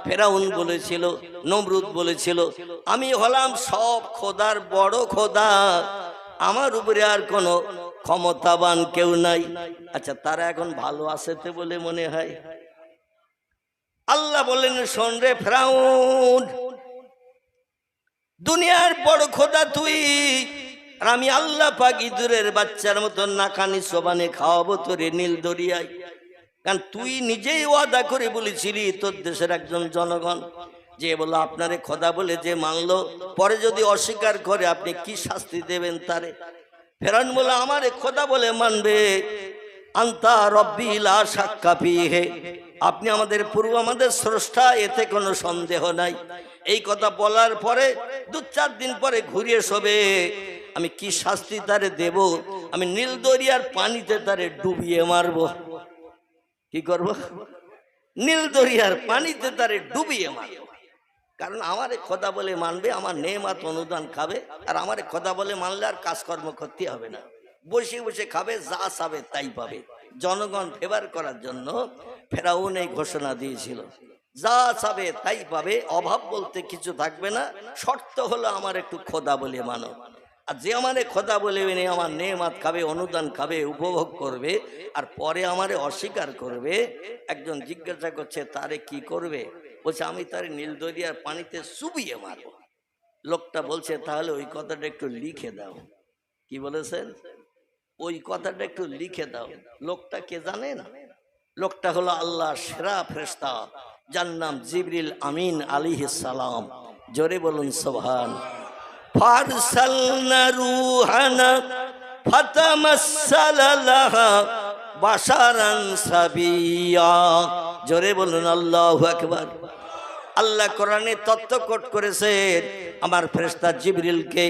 ফেরাউন বলেছিল, নমরুদ বলেছিল আমি হলাম সব খোদার বড় খোদা, আমার উপরে আর কোনো ক্ষমতাবান কেউ নাই। আচ্ছা, তারা এখন ভালো আছে তো বলে মনে হয়? আল্লাহ বলেন শোন রে ফেরাউন, দুনিয়ার বড় খোদা তুই, আর আমি আল্লাহ পাক ইঁদুরের বাচ্চার মতো নাকানি সোবানে খাওয়াবো তোরে নীল দরিয়ায়। কারণ তুই নিজেই ওয়াদা করে বলেছিলি তোর দেশের একজন জনগণ যে বললো আপনারে খোদা বলে যে মানলো, পরে যদি অস্বীকার করে আপনি কি শাস্তি দেবেন তারে? ফেরাউন বলে আমারে খোদা বলে মানবে, আন্তা রব্বি লা শাক্কা ফীহি, আপনি আমাদের পূর্ব আমাদের স্রষ্টা, এতে কোনো সন্দেহ নাই। এই কথা বলার পরে 2-4 দিন পরে ঘুরিয়ে শোবে আমি কি শাস্তি তারে দেব? আমি নীল দরিয়ার পানিতে তারে ডুবিয়ে মারব। কি করব? নীল দরিয়ার পানিতে তারে ডুবিয়ে মারব। কারণ আমারে খোদা বলে মানবে, আমার নেমাত অনুদান খাবে, আর আমারে খোদা বলে মানলে আর কাজকর্ম করতে হবে না, বসে বসে খাবে, যা চাবে তাই পাবে। জনগণ ফেভার করার জন্য ফেরাউন এই ঘোষণা দিয়েছিল, যা চাবে তাই পাবে, অভাব বলতে কিছু থাকবে না, শর্ত হলো আমার একটু খোদা বলে মানো। আর যে আমারে খোদা বলে আমার নেমাত খাবে, অনুদান খাবে, উপভোগ করবে, আর পরে আমারে অস্বীকার করবে। একজন জিজ্ঞাসা করছে তারে কি করবে? বলছে আমি তারে নীল দরিয়ার পানিতে চুবিয়ে মারব। লোকটা বলছে তাহলে ওই কথাটা একটু লিখে দাও। কি বলেছেন? ওই কথাটা একটু লিখে দাও। লোকটা কে জানেন? লোকটা হলো আল্লাহ সেরা ফেরেশতা, যার নাম জিবরিল আমিন আলাইহিস সালাম। জোরে বলুন সুবহান। ফারসালনা রূহানা ফাতামাসসালা লাহা বাশারান সাবিয়া। জোরে বলুন আল্লাহু আকবার। আল্লাহ কোরআনে তত্ত্ব কোট করেছেন, আমার ফেরেশতা জিবরিলকে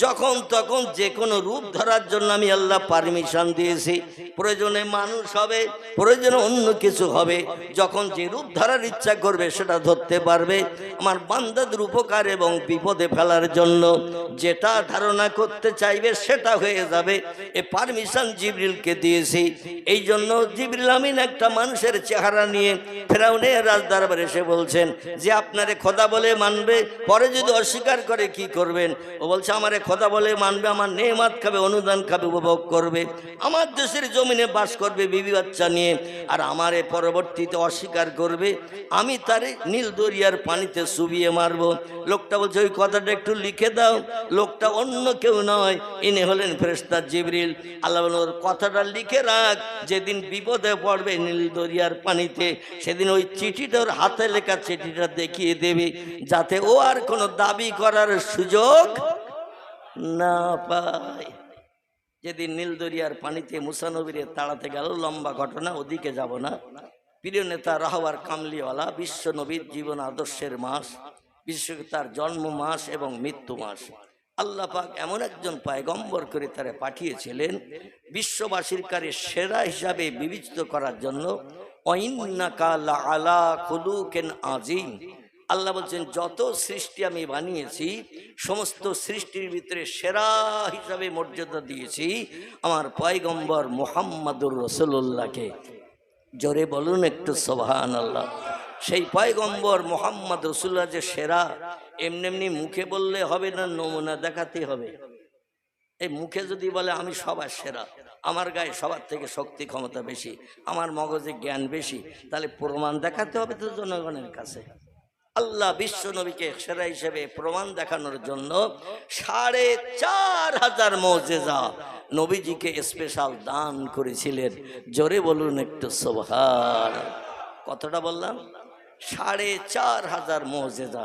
যখন তখন যে কোনো রূপ ধরার জন্য আমি আল্লাহ পারমিশন দিয়েছি। প্রয়োজনে মানুষ হবে, প্রয়োজনে অন্য কিছু হবে, যখন যে রূপ ধরার ইচ্ছা করবে সেটা ধরতে পারবে। আমার বান্দাদের উপকার এবং বিপদে ফেলার জন্য যেটা ধারণা করতে চাইবে সেটা হয়ে যাবে, এ পারমিশন জিবরিলকে দিয়েছি। এই জন্য জিবরিল আমিন একটা মানুষের চেহারা নিয়ে ফেরাউনের রাজদরবারে এসে বলছেন যে আপনারে খোদা বলে মানবে, পরে যদি অস্বীকার করে কি করবেন? ও বলছে আমারে খোদা বলে মানবে, আমার নেয়ামত খাবে, অনুদান খাবে, উপভোগ করবে, আমার দেশের জমিনে বাস করবে বিবি বাচ্চা নিয়ে, আর আমারে পরবর্তীতে অস্বীকার করবে, আমি তারে নীল দরিয়ার পানিতে চুবিয়ে মারবো। লোকটা বলছে ওই কথাটা একটু লিখে দাও। লোকটা অন্য কেউ নয়, ইনি হলেন ফেরেশতা জিবরিল। আল্লাহ বললেন ওর কথাটা লিখে রাখ, যেদিন বিপদে পড়বে নীল দরিয়ার পানিতে, সেদিন ওই চিঠিটা ওর হাতে লেখা চিঠিটা দেখিয়ে দেবে, যাতে ও আর কোনো দাবি করার সুযোগ না পায়। যেদিন নীল দরিয়ার পানিতে মুসা নবীরে তাড়াতে গেল, লম্বা ঘটনা, ওদিকে যাব না। প্রিয় নেতা রাহবার কামলিওয়ালা, বিশ্ব নবীর জীবন আদর্শের মাস, বিশেষ তার জন্ম মাস এবং মৃত্যু মাস। আল্লাহ পাক এমন একজন পয়গম্বর করে তারা পাঠিয়েছিলেন বিশ্ববাসীর কাছে সেরা হিসাবে বিবেচিত করার জন্য। ওয়াইন্নাকা লাআলা খুলুকিন আযীম। আল্লাহ বলছেন যত সৃষ্টি আমি বানিয়েছি সমস্ত সৃষ্টির ভিতরে সেরা হিসাবে মর্যাদা দিয়েছি আমার পয়গম্বর মুহাম্মাদুর রাসূলুল্লাহকে। জোরে বলুন একটু সুবহানাল্লাহ। সেই পয়গম্বর মুহাম্মদ রাসূলুল্লাহ যে সেরা, এমনি এমনি মুখে বললে হবে না, নমুনা দেখাতে হবে। এই মুখে যদি বলে আমি সবার সেরা, আমার গায়ে সবার থেকে শক্তি ক্ষমতা বেশি, আমার মগজে জ্ঞান বেশি, তাহলে প্রমাণ দেখাতে হবে তো জনগণের কাছে। আল্লাহ বিশ্ব নবীকে সেরা হিসেবে প্রমাণ দেখানোর জন্য ৪৫০০ মুজিজা নবীজিকে স্পেশাল দান করেছিলেন। জোরে বলুন একটু সুবহান। কতটা বললাম? ৪৫০০ মুজিজা।